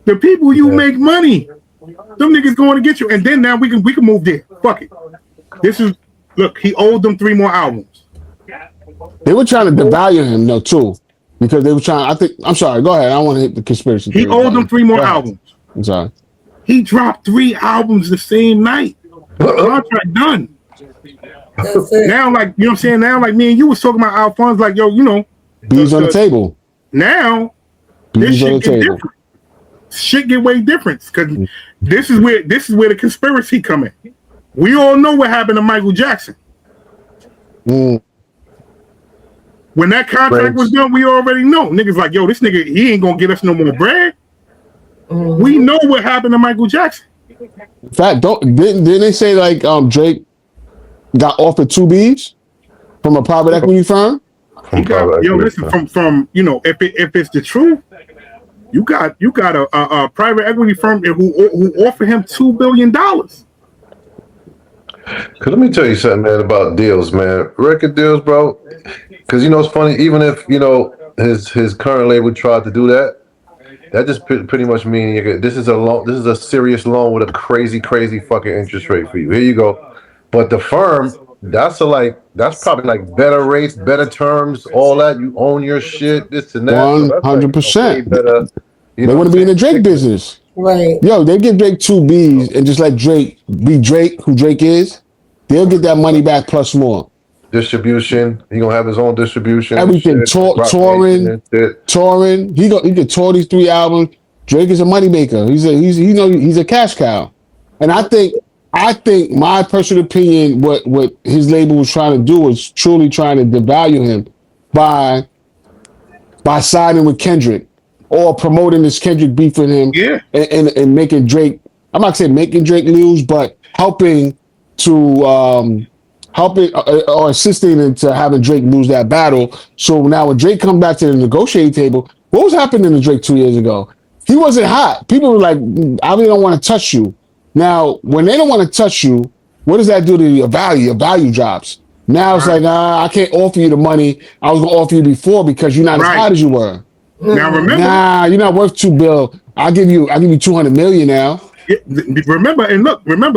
The people you make money, them niggas going to get you, and then now we can move there. Fuck it. Look, he owed them 3 more albums. They were trying to devalue him though too, because they were trying. I'm sorry. Go ahead. I don't want to hit the conspiracy. He owed them 3 more albums. I'm sorry. He dropped 3 albums the same night. Contract done. Now, like, you know what I'm saying? Now, like me and you was talking about Alphonse, like, yo, B's on the table. Now, This shit get different. Shit get way different because this is where the conspiracy come in. We all know what happened to Michael Jackson. When that contract was done, we already know. Niggas like, yo, this nigga, he ain't gonna get us no more bread. We know what happened to Michael Jackson. In fact, didn't they say like Drake got offered 2 Bs from a private equity firm? Listen, from you know, if it's the truth, you got a private equity firm who offer him $2 billion. Cause let me tell you something, man, about deals, man. Record deals, bro. Cause you know it's funny. Even if you know his current label tried to do that, that just pretty much means this is a loan. This is a serious loan with a crazy fucking interest rate for you. Here you go. But the firm, that's probably like better rates, better terms, all that. You own your shit, this and that. 100%. Better. They want to be in the Drake business. Right. Yo, they give Drake 2 Bs and just let Drake be Drake, who Drake is. They'll get that money back plus more. Distribution. He gonna have his own distribution. Everything. Touring. He could tour these 3 albums. Drake is a moneymaker. He's a cash cow. And I think my personal opinion, what his label was trying to do was truly trying to devalue him by siding with Kendrick or promoting this Kendrick beef with him, and making Drake. I'm not saying making Drake lose, but helping or assisting into having Drake lose that battle. So now when Drake comes back to the negotiating table, what was happening to Drake 2 years ago? He wasn't hot. People were like, I really don't want to touch you. Now, when they don't want to touch you, what does that do to your value? Your value drops. Now it's like, I can't offer you the money I was going to offer you before because you're not as hot as you were. Now remember, you're not worth $2 billion. I'll give you $200 million now. Remember,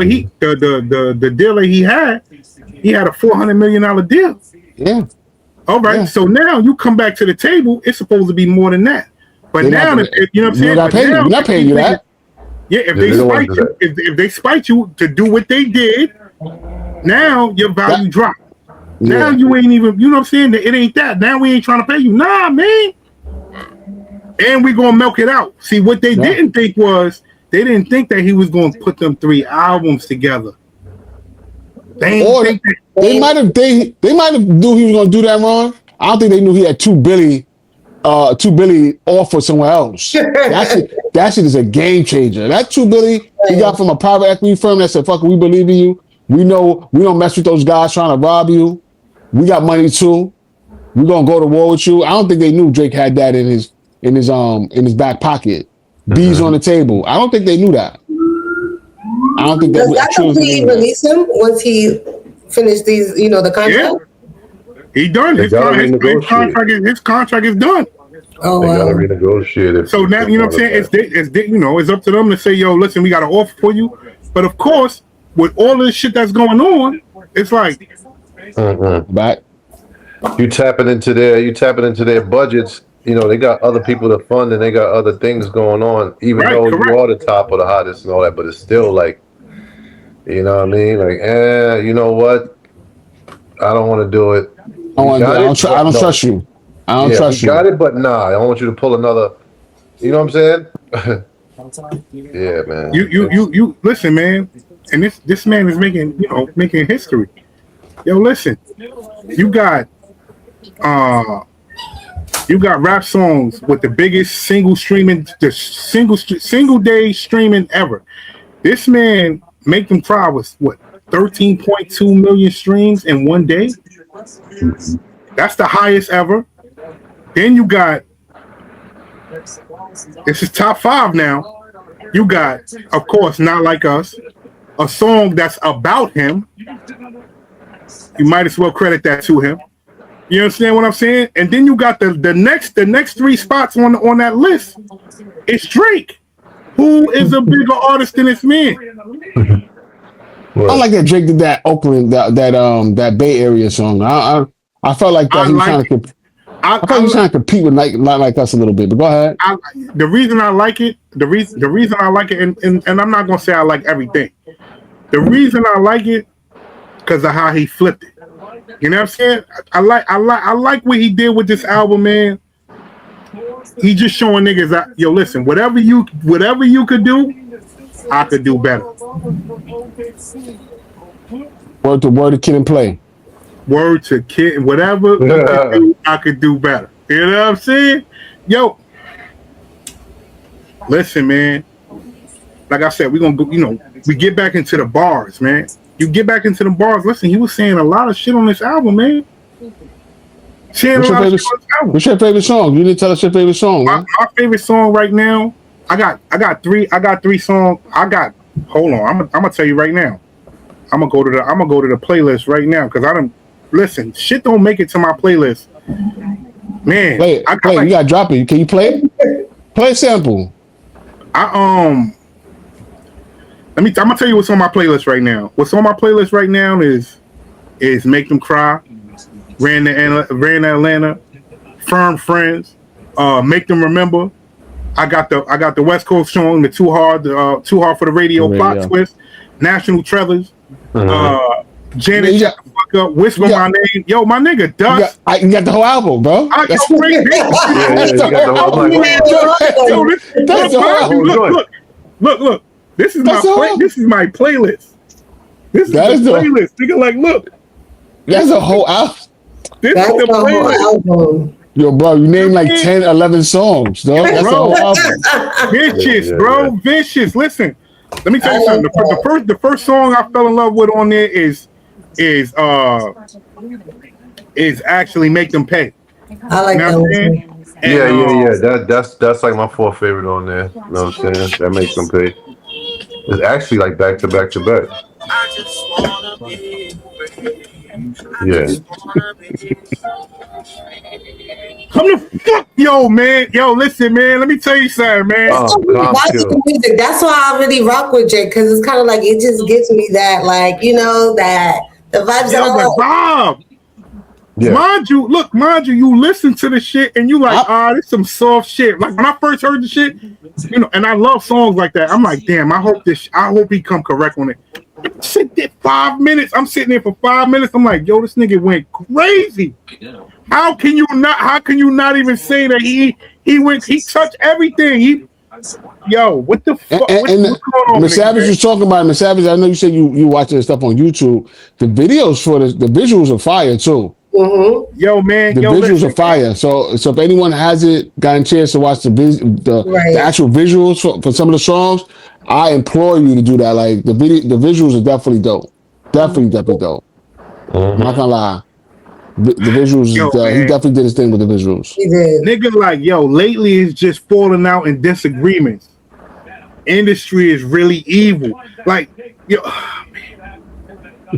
he the deal that he had a $400 million deal. Yeah. All right. Yeah. So now you come back to the table. It's supposed to be more than that. But you know what I'm saying? You're not paying you that. Yeah. If they spite you to do what they did, now your value dropped. Now you ain't even. You know what I'm saying? It ain't that. Now we ain't trying to pay you. Nah, man. And we gonna milk it out. See what they didn't think was. They didn't think that he was going to put them 3 albums together. They might have knew he was going to do that wrong. I don't think they knew he had $2 billion offer somewhere else. That shit is a game changer. That $2 billion he got from a private equity firm that said, "Fuck, we believe in you. We know we don't mess with those guys trying to rob you. We got money too. We're gonna go to war with you." I don't think they knew Drake had that in his back pocket. B's on the table. I don't think they knew that. I don't think Does that completely release him once he finished these, the contract? Yeah. He done. His contract is done. Oh, they gotta renegotiate it. So now, you know what I'm saying? It's up to them to say, yo, listen, we got an offer for you. But of course, with all this shit that's going on, it's like, back. You tapping into their budgets. You know, they got other people to fund and they got other things going on, even though you are the top or the hottest and all that, but it's still like, you know what I mean? Like, you know what? I don't want to do it. I don't trust you. I don't trust you. Got it, but nah, I want you to pull another, you know what I'm saying? Yeah, man. You listen, man. And this man is making history. Yo, listen. You got rap songs with the biggest single day streaming ever. This man make them cry with what 13.2 million streams in one day. That's the highest ever. Then you got, this is top 5 now. You got, of course, Not Like Us, a song that's about him. You might as well credit that to him. You understand what I'm saying? And then you got the next 3 spots on that list. It's Drake, who is a bigger artist than this man. I like that Drake did that Oakland, that Bay Area song. I felt like that he was trying to. I thought he was trying to compete with Not Like Us a little bit. But go ahead. The reason I like it, and I'm not gonna say I like everything. The reason I like it because of how he flipped it. You know what I'm saying? I like what he did with this album, man. He just showing niggas that, yo, listen, whatever you could do, I could do better. Word to Kid and Play. Word to Kid, whatever I could do better. You know what I'm saying? Yo, listen, man. Like I said, we're gonna go, we get back into the bars, man. You get back into the bars. Listen, he was saying a lot of shit on this album, man. What's your favorite song? You didn't tell us your favorite song, man. My favorite song right now, I got three songs. Hold on, I'm gonna tell you right now. I'm gonna go to the playlist right now because listen, shit don't make it to my playlist. Man, play. You gotta drop it. Can you play it? Play a sample. I'm gonna tell you what's on my playlist right now. What's on my playlist right now is Make Them Cry, Ran to Atlanta, Firm Friends, Make Them Remember. I got the West Coast song, the Too Hard for the Radio, Plot Twist, National Treasures, Janet, shut the fuck up, Whisper My Name. Yo, my nigga, Dust. You got the whole album, bro. That's great. Look. This is my playlist. This is the playlist. Nigga, like, look. That's a whole album. This is the playlist. Yo, bro, you named like 10, 11 songs, dog. That's the whole album. Vicious, bro. Vicious. Listen, let me tell you something. The first song I fell in love with on there is actually Make Them Pay. I like that one. Yeah. That's like my fourth favorite on there. You know what I'm saying? That Makes Them Pay. It's actually like back to back to back. Yeah. Come the fuck, yo, man. Yo, listen, man. Let me tell you something, man. That's why I really rock with Jake, because it's kind of like it just gives me that, like, that the vibes that like Bob. Yeah. Mind you, you listen to the shit and you like, this some soft shit. Like when I first heard the shit, and I love songs like that. I'm like, damn, I hope he come correct on it. Sit there 5 minutes. I'm sitting there for 5 minutes. I'm like, yo, this nigga went crazy. How can you not even say that he touched everything? What the fuck? What's going on? Miss Savage was talking about Miss Savage. I know you said you watching this stuff on YouTube. The videos for the visuals are fire too. Mm-hmm. Yo, man, the visuals are fire. So if anyone hasn't gotten a chance to watch the actual visuals for some of the songs, I implore you to do that. Like the visuals are definitely dope. Definitely dope. I'm not gonna lie. The visuals, he definitely did his thing with the visuals. He did. Nigga, like, lately it's just falling out in disagreements. Industry is really evil. Like, yo,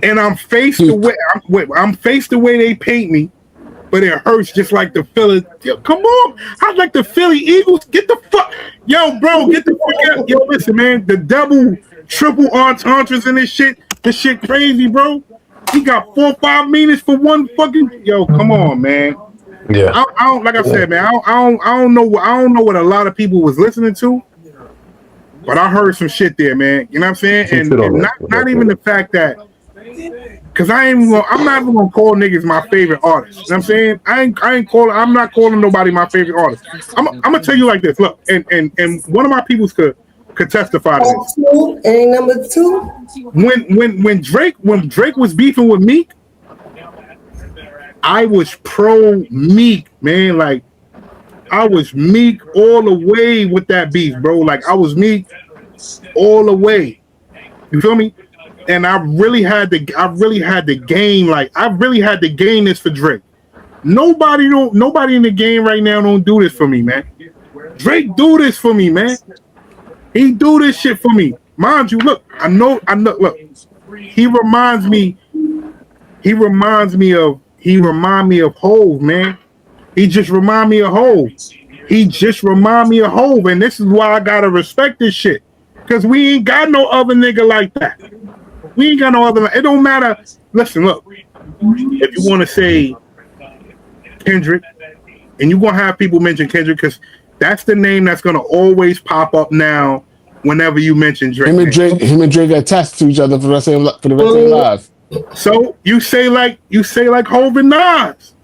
and I'm faced the way they paint me, but it hurts just like the Philly. Yo, come on, how's like the Philly Eagles? Get the fuck, yo, bro, get the fuck out. Yo, listen, man, the double, triple entendres in this shit crazy, bro. He got 4 or 5 meanings for one fucking. Yo, come on, man. Yeah. I don't. Like I said, man. I don't know what a lot of people was listening to, but I heard some shit there, man. You know what I'm saying? And not even the fact that, because I'm not even gonna call niggas my favorite artist. You know what I'm saying? I'm not calling nobody my favorite artist. I'm gonna tell you like this. Look, and one of my peoples could testify to this. And number 2, when Drake was beefing with Meek, I was pro Meek, man. Like I was Meek all the way with that beef, bro. Like I was Meek all the way. You feel me? And I really had to gain this for Drake. Nobody in the game right now don't do this for me, man. Drake do this for me, man. He do this shit for me. Mind you, look, I know, look, he reminds me of Hove, man. He just remind me of Hove. And this is why I gotta respect this shit. Cause we ain't got no other nigga like that. It don't matter. Listen, look, if you want to say Kendrick, and you're gonna have people mention Kendrick, because that's the name that's gonna always pop up now whenever you mention Drake. Him and Drake attached to each other for the rest of their lives. So you say like Hov and Nas.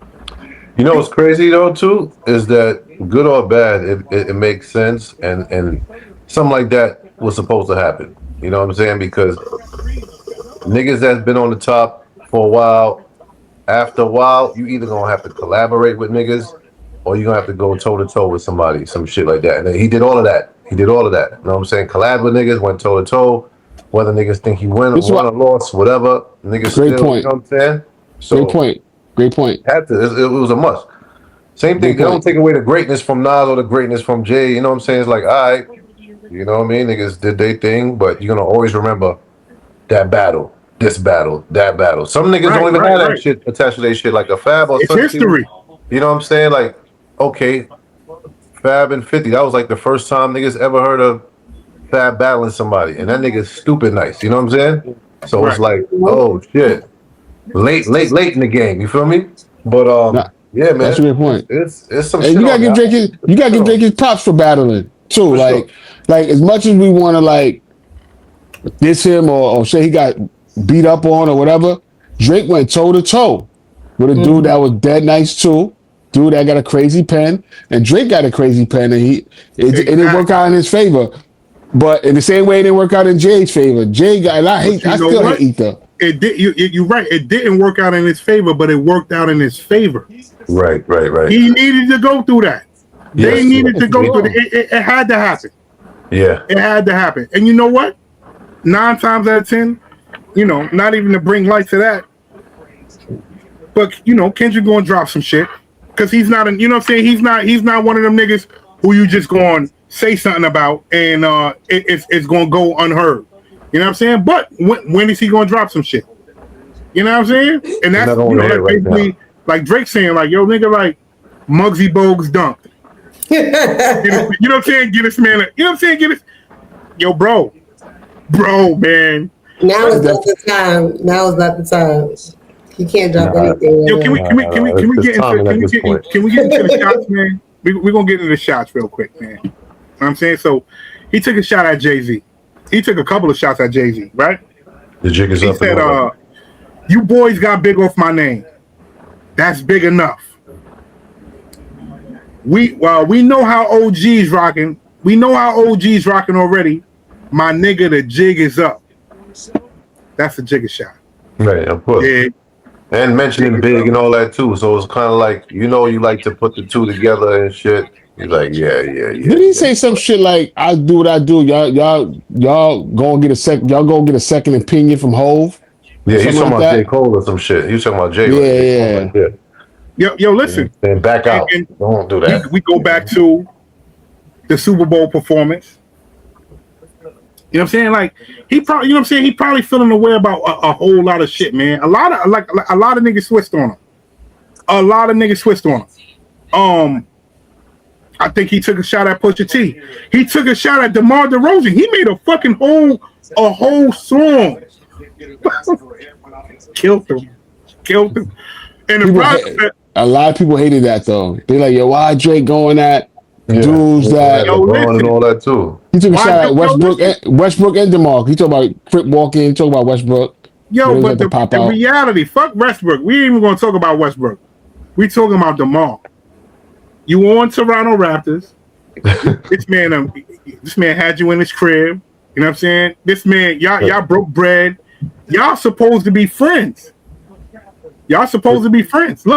You know what's crazy though too is that good or bad, it makes sense, and something like that was supposed to happen. You know what I'm saying? Because niggas that's been on the top for a while, after a while, you either gonna have to collaborate with niggas, or you gonna have to go toe to toe with somebody, some shit like that. And he did all of that. You know what I'm saying? Collab with niggas, went toe to toe. Whether niggas think he won or lost, whatever, niggas still. Point. You know what I'm saying? So, Great point. Had to. It was a must. Same thing. They don't take away the greatness from Nas or the greatness from Jay. You know what I'm saying? It's like, all right, you know what I mean? Niggas did their thing, but you're gonna always remember that battle, this battle, that battle. Some niggas don't even have that shit attached to their shit, like a Fab or something. It's history. You know what I'm saying? Like, okay, Fab and 50. That was like the first time niggas ever heard of Fab battling somebody, and that nigga's stupid nice. You know what I'm saying? So it's like, oh shit, late in the game. You feel me? But yeah, man, that's a good point. It's some. And shit you gotta give Drake his props for battling too. For like as much as we want to like diss him or say he got beat up on or whatever, Drake went toe to toe with a dude that was dead nice too. Dude that got a crazy pen, and Drake got a crazy pen, and it didn't work out in his favor. But in the same way, it didn't work out in Jay's favor. Jay got, and I still hate Ether. It did. You're right. It didn't work out in his favor, but it worked out in his favor. Right. He needed to go through that. Yes. They needed to go through it. It had to happen. Yeah. It had to happen. And you know what? 9 times out of 10, not even to bring light to that, but Kendrick going to drop some shit because he's not you know what I'm saying? He's not one of them niggas who you just going to say something about and it's going to go unheard. You know what I'm saying? But when is he going to drop some shit? You know what I'm saying? And that's, that's basically like Drake saying, like, yo, nigga, like, Muggsy Bogues dunked. You know what I'm saying? Get this man, you know what I'm saying? Get this, yo, bro, man. Now is not the time. Now is not the time. He can't drop anything. Yo, can we get into the shots, man? We're gonna get into the shots real quick, man. You know what I'm saying? So he took a shot at Jay-Z. He took a couple of shots at Jay-Z, right? The jig is he up. He said, you boys got big off my name. That's big enough. We know how OG's rocking. We know how OG's rocking already. My nigga, the jig is up. That's a jigger shot. Right, of course. Yeah. And mentioning big and all that too. So it's kind of like, you like to put the two together and shit. He's like, yeah. Did he say some shit like, I do what I do? Y'all gonna get a second opinion from Hove? Yeah, he's talking about J. Cole or some shit. He was talking about J. Yeah. Yo, listen. And back out. Don't do that. We go back to the Super Bowl performance. You know what I'm saying? Like, he probably, he probably feeling away about a whole lot of shit, man. A lot of niggas switched on him. I think he took a shot at Pusha T. He took a shot at DeMar DeRozan. He made a fucking whole song. Killed him. And a lot of people hated that though. They're like, yo, why Drake going at dudes that LeBron and all that too? He took a shot at Westbrook and DeMar. He talked about Crip walking. He talked about Westbrook. Yo, but the reality, fuck Westbrook. We ain't even gonna talk about Westbrook. We talking about DeMar. You on Toronto Raptors. This man had you in his crib. You know what I'm saying? This man, y'all broke bread. Y'all supposed to be friends. Look,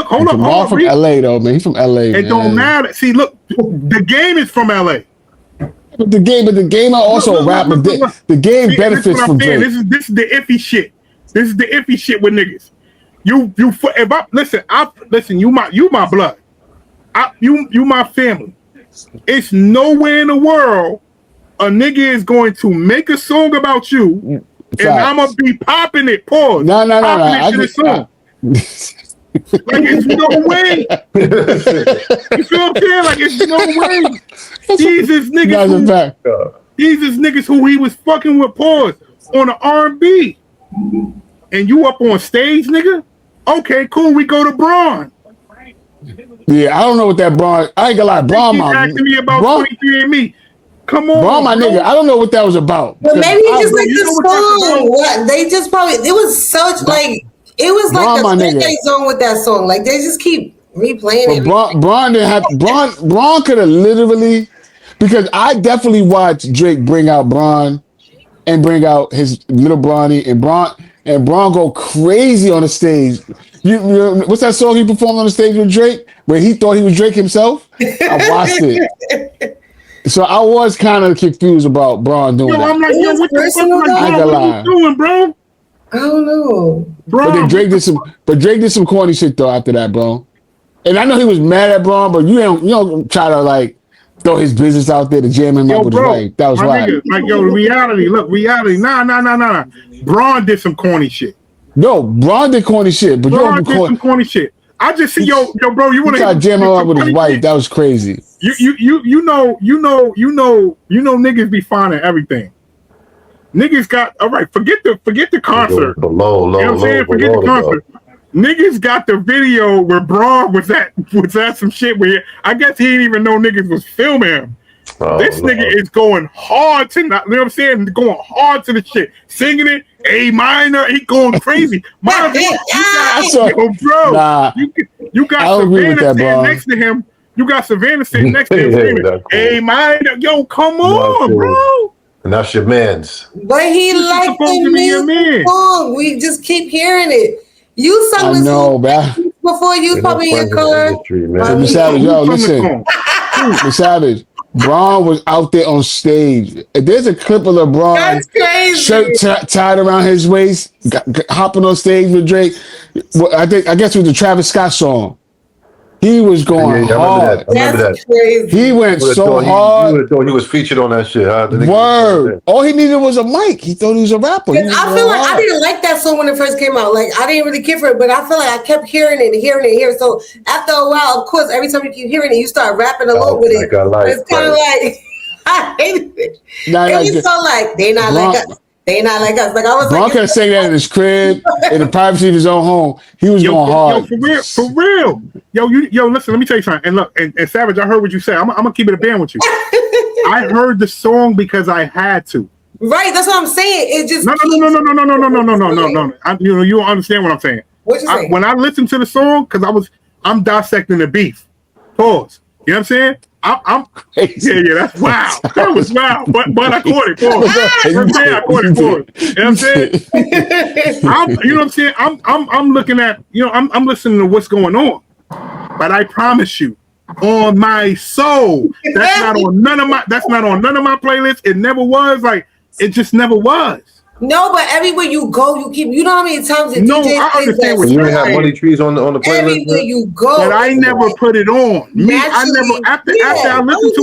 hold up. DeMar from LA though, man. He's from LA. It don't matter. See, look, the game is from LA. But the game also rap. The game benefits from Drake. This is the iffy shit. This is the iffy shit with niggas. Listen, you my blood. You my family. It's nowhere in the world a nigga is going to make a song about you and I'm gonna be popping it. Pause. No. Like, it's no way. You feel what I'm saying? Like, it's no way. These is niggas who he was fucking with, pause, on the R&B. And you up on stage, nigga? Okay, cool. We go to Braun. Yeah, I don't know what that Braun. I ain't gonna lie, Braun. Asking me about 23andMe. Come on, Braun, my nigga. I don't know what that was about. But maybe he just like the song. What they just probably. It was such like. It was like a Sunday zone with that song. Like they just keep replaying But it. Braun didn't have Braun could have literally, because I definitely watched Drake bring out Braun and bring out his little Bronny and Braun go crazy on the stage. You what's that song he performed on the stage with Drake where he thought he was Drake himself? I watched it. So I was kind of confused about Braun doing that. I'm like, yo, what the fuck are you doing, bro? I don't know. But then Drake did some corny shit though after that, bro. And I know he was mad at Braun, but you don't try to like throw his business out there to jam him up with his wife. That was right. Like, yo, reality. Nah. Braun did some corny shit. No, Braun did corny shit, but Braun did some corny shit. I just see, yo, bro, you want to jam him up with his wife? Shit? That was crazy. You know, niggas be finding everything. Niggas got all right. Forget the concert. You know what I'm saying? Forget the concert. Niggas got the video where Braun was at some shit where I guess he didn't even know niggas was filming him. This nigga is going hard to not, you know what I'm saying? Going hard to the shit, singing it A minor. He going crazy. You got Savannah sitting next to him. You got Savannah sitting next to him screaming A minor. Yo, come on, bro. And that's your man's. But he liked the music song. We just keep hearing it. You sung this song before you probably in your car. Miss Savage, yo, listen. Miss Savage, Braun was out there on stage. There's a clip of LeBron shirt tied around his waist, hopping on stage with Drake. I guess it was the Travis Scott song. He was going hard. I remember that. Crazy. He went so hard. You would have thought he was featured on that shit. Huh? Word. All he needed was a mic. He thought he was a rapper. I feel like I didn't like that song when it first came out. Like I didn't really care for it, but I feel like I kept hearing it. So after a while, of course, every time you keep hearing it, you start rapping along with it. It's kind of like I hated it. It was so like they not like us. They not like us. Like I was Bron could have sang that in his crib, in the privacy of his own home. He was going hard. Yo, for real. Yo, listen, let me tell you something. And look, and Savage, I heard what you said. I'm gonna keep it a band with you. I heard the song because I had to. Right, that's what I'm saying. It just no. You don't understand what I'm saying. What you saying? When I listened to the song, because I'm dissecting the beef. Pause. You know what I'm saying? I'm yeah, that's wow. That was wow. But I caught it. Pause. I caught it. Pause. You know what I'm saying? You know what I'm saying? I'm looking at, I'm listening to what's going on. But I promise you, on my soul, that's not on none of my playlists. It never was. Like, it just never was. No, but everywhere you go, you know how many times the DJ I understand what you didn't have money trees on the playlist. Everywhere you go, but I never put it on. I never after I listened to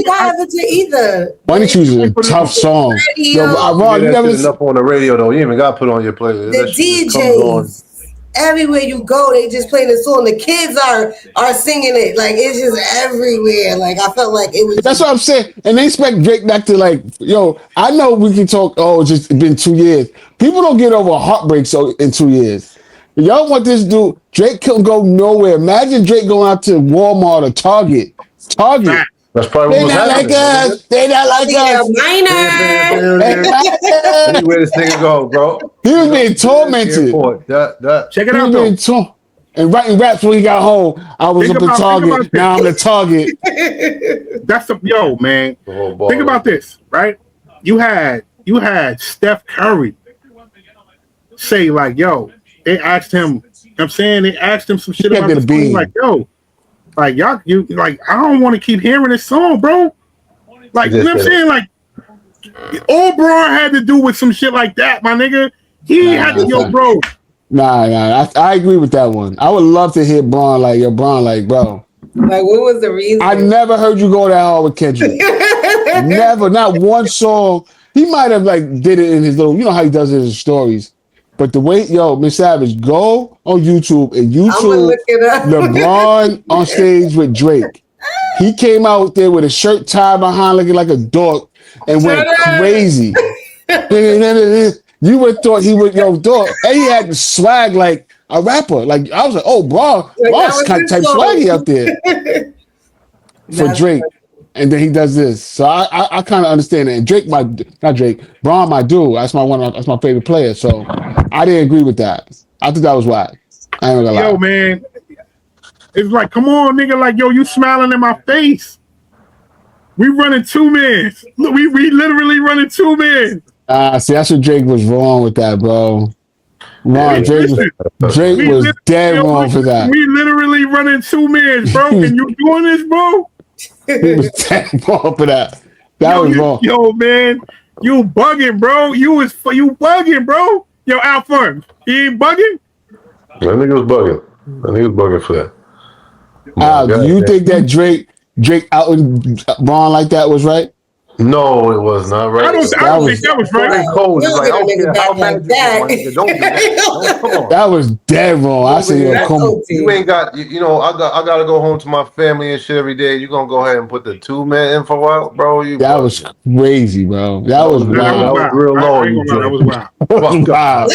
it either. Money trees is a tough song. You never enough on the radio though. You even got to put on your playlist. The DJs. Everywhere you go, they just playing the song. The kids are singing it. Like, it's just everywhere. Like, I felt like it was. That's what I'm saying. And they expect Drake back to like, I know we can talk, it's been 2 years. People don't get over heartbreaks in 2 years. Y'all want this dude, Drake couldn't go nowhere. Imagine Drake going out to Walmart or Target. That's probably what was happening. They not like us. Anywhere this nigga go, bro. He was being tormented. Check it out, though. And writing raps when he got home. I was up at Target. Now I'm the Target. That's man. Think about this, right? You had Steph Curry say like, they asked him. They asked him some shit about the song, like, like y'all, I don't want to keep hearing this song, bro. Like, you know what I'm saying? Like, all Braun had to do with some shit like that, my nigga. He had to, bro. Nah. I agree with that one. I would love to hear Braun like, bro. Like, what was the reason? I never heard you go that hard with Kendrick. Never, not one song. He might have did it in his little, how he does it in his stories. But the way, Miss Savage, go on YouTube and YouTube LeBron on stage with Drake. He came out there with a shirt tied behind looking like a dork and went crazy. You would thought he would, dog. And he had the swag like a rapper. Like, I was like, Bron's kind of type swaggy out there for Drake. And then he does this. So I kind of understand it. And Braun my dude. That's my favorite player. So I didn't agree with that. I think that was whack. I ain't gonna lie. Man. It's like, come on, nigga, like, yo, you smiling in my face. We running 2 men. Look, we literally running 2 men. See, that's what Drake was wrong with that, bro. Wrong. Drake was dead wrong for that. We literally running 2 men, bro. And you doing this, bro? He was dead wrong for that. That was wrong. Yo, man, you bugging, bro. You bugging, bro. Yo, Alphonse, he ain't bugging? That nigga was bugging. That nigga was bugging for that. Do you think that Drake out and Ron like that was right? No, it was not right. I don't think that was right. Cold. It's like, I don't care how bad you want, don't do that. Come on. That was dead wrong. I said, yo, come on. You ain't got, you know, I got to go home to my family and shit every day. You gonna go ahead and put the 2 man info out, bro? That was crazy, bro. That was wild. That was real low. That was wild.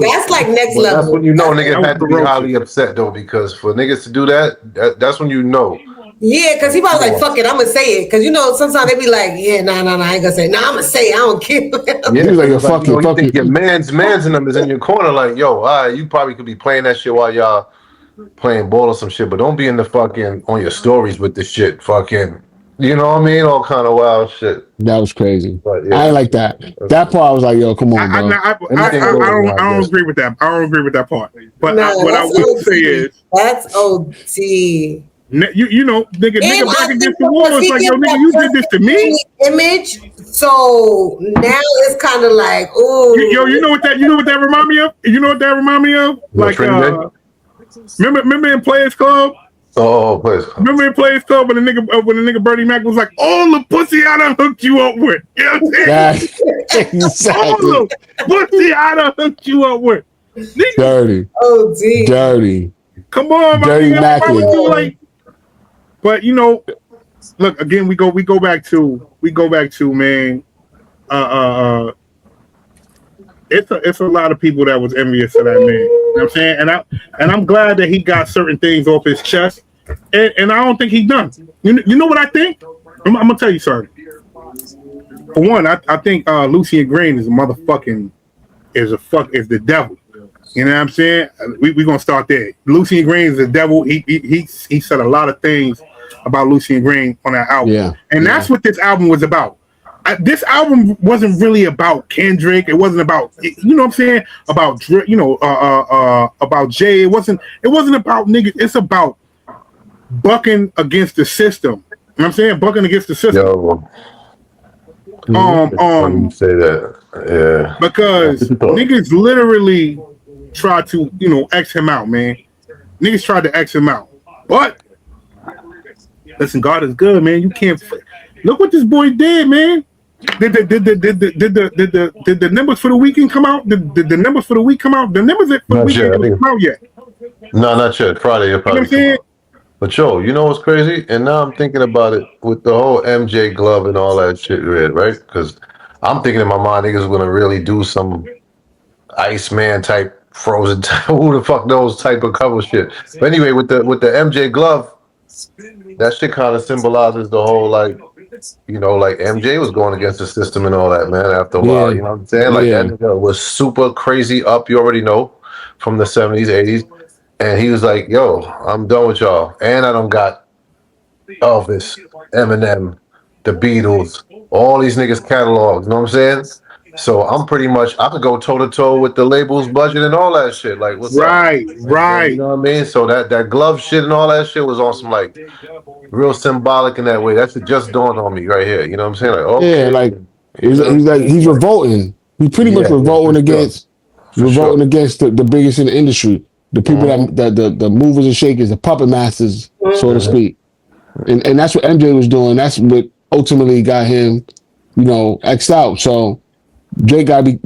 That's like next level. That's when you know niggas had to be highly upset though, because for niggas to do that, that's when you know. Yeah, because he probably like, fuck it, I'm going to say it. Because, you know, sometimes they be like, yeah, nah, I ain't going to say it. Nah, I'm going to say it. I don't care. Yeah, he was like, fuck you think your man's in them is in your corner like, yo, all right, you probably could be playing that shit while y'all playing ball or some shit, but don't be in the fucking, on your stories with this shit, fucking, you know what I mean? All kind of wild shit. That was crazy. But, yeah. I ain't like that. That part I was like, yo, come on, bro. I don't agree with that. I don't agree with that part. But what I will say is, that's OT. You know, nigga back against the wall. It's like, yo, nigga, you did this to me. Image. So now it's kind of like, oh, yo, you know what that remind me of? You know what that remind me of? Like, remember in Players Club? Oh, Players Club. Remember in Players Club when the nigga Bernie Mac was like, all the pussy I done hooked you up with. You know what I'm saying? Exactly. All the pussy I done hooked you up with. Dirty. Oh, geez. Dirty. Come on, Dirty Mac. But you know, look again. We go back to man. It's a lot of people that was envious of that man. You know what I'm saying? And I'm glad that he got certain things off his chest. And I don't think he done. You know what I think? I'm gonna tell you something. For one, I think Lucian Grainge is a motherfucking is the devil. You know what I'm saying? We gonna start there. Lucian Grainge is the devil. He said a lot of things about Lucian Grainge on that album. Yeah. And that's what this album was about. This album wasn't really about Kendrick. It wasn't about, you know what I'm saying? About, you know, about Jay. It wasn't about niggas. It's about bucking against the system. You know what I'm saying? Bucking against the system. Yo. You say that. Yeah. Because niggas literally tried to, you know, X him out, man. Niggas tried to X him out. But listen, God is good, man. You can't look what this boy did, man. Did the numbers for the weekend come out? Did the numbers for the week come out? The numbers for the weekend haven't come out yet. No, not yet. Friday, you'll probably come out. But yo, you know what's crazy? And now I'm thinking about it with the whole MJ glove and all that shit, right? Because I'm thinking in my mind, niggas gonna really do some Iceman type, Frozen type, who the fuck knows type of cover shit. But anyway, with the MJ glove, that shit kind of symbolizes the whole, like, you know, like MJ was going against the system and all that, man, after a while. You know what I'm saying? Like, that nigga was super crazy up, you already know, from the 70s, 80s. And he was like, yo, I'm done with y'all. And I don't got Elvis, Eminem, the Beatles, all these niggas catalogs, you know what I'm saying? So I'm pretty much, I could go toe to toe with the label's budget and all that shit. Like, what's right, up? Right. You know what I mean? So that glove shit and all that shit was on some, like, real symbolic in that way. That shit just dawned on me right here. You know what I'm saying? Like, okay. Yeah, like he's revolting. He's pretty much revolting against the biggest in the industry. The people that the movers and shakers, the puppet masters, so to speak. And that's what MJ was doing. That's what ultimately got him, you know, X'd out. So Drake gotta be,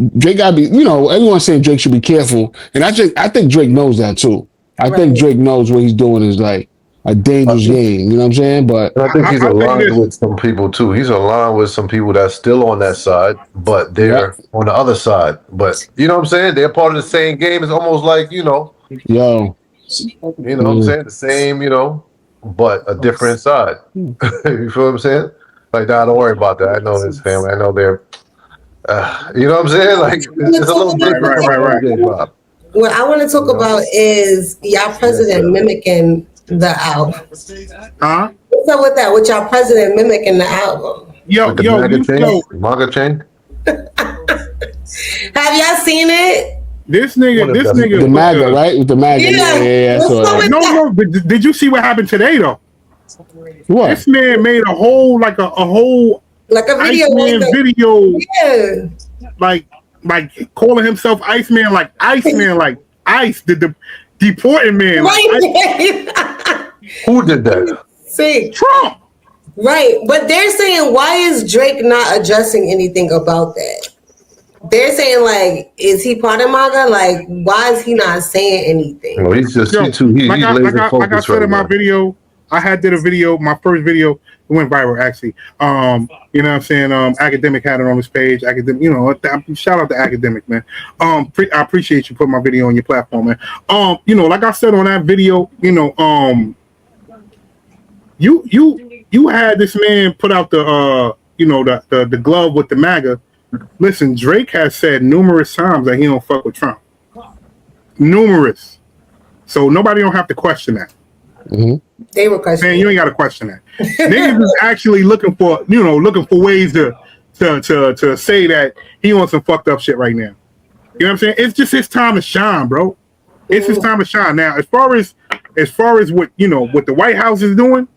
you know, everyone's saying Drake should be careful. And I think Drake knows that too. I think Drake knows what he's doing is like a dangerous game, you know what I'm saying? But I think he's aligned with some people too. He's aligned with some people that's still on that side, but they're on the other side. But you know what I'm saying? They're part of the same game. It's almost like, you know, you know what I'm saying? The same, you know, but a different side. You feel what I'm saying? Like, nah, don't worry about that. I know his family. I know they're, you know what I'm saying? Like, it's a little different. Right. What I want to talk about is y'all president mimicking The album. Huh? What's up with that? With y'all president mimicking the album? Yo, the MAGA chain? Have y'all seen it? This nigga. The MAGA, right? With the MAGA. Yeah. No. But did you see what happened today though? What? This man made a whole video. Iceman video. Yeah. Like calling himself Iceman, like Iceman, like Ice, the deporting man. Right. Who did that? See, Trump. Right, but they're saying, why is Drake not addressing anything about that? They're saying, like, is he part of MAGA? Like, why is he not saying anything? No, he's just like I said in my video, I did a video, my first video, it went viral actually. You know what I'm saying? Academic had it on his page. Academic, shout out to Academic, man. I appreciate you putting my video on your platform, man. Like I said on that video, you had this man put out the glove with the MAGA. Listen, Drake has said numerous times that he don't fuck with Trump. Numerous. So nobody don't have to question that. Mm-hmm. They were questioning. Man, you ain't got to question that. Niggas is actually looking for ways to say that he on some fucked up shit right now. You know what I'm saying? It's just his time to shine, bro. It's his time to shine. Now, as far as what what the White House is doing,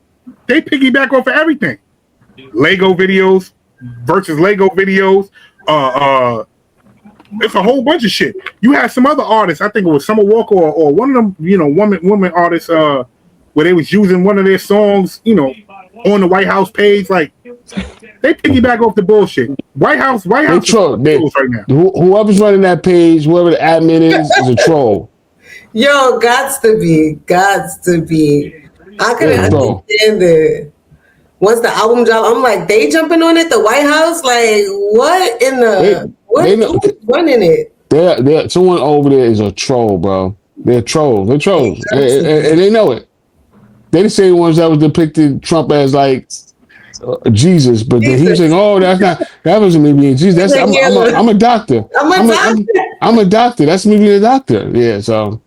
they piggyback off of everything. Lego videos versus Lego videos. It's a whole bunch of shit. You had some other artists, I think it was Summer Walker or one of them, woman artists, where they was using one of their songs, on the White House page. Like, they piggyback off the bullshit. White House they troll right now. Whoever's running that page, whoever the admin is a troll. Yo, gots to be. I couldn't understand it. Once the album dropped, I'm like, they jumping on it? The White House? Like, what in the... Who's running it? They're someone over there is a troll, bro. They're trolls. And they know it. They the same ones that was depicting Trump as like Jesus, but then he was saying, "Oh, that wasn't me being Jesus. That's I'm a doctor. I'm a doctor. That's me being a doctor." Yeah, so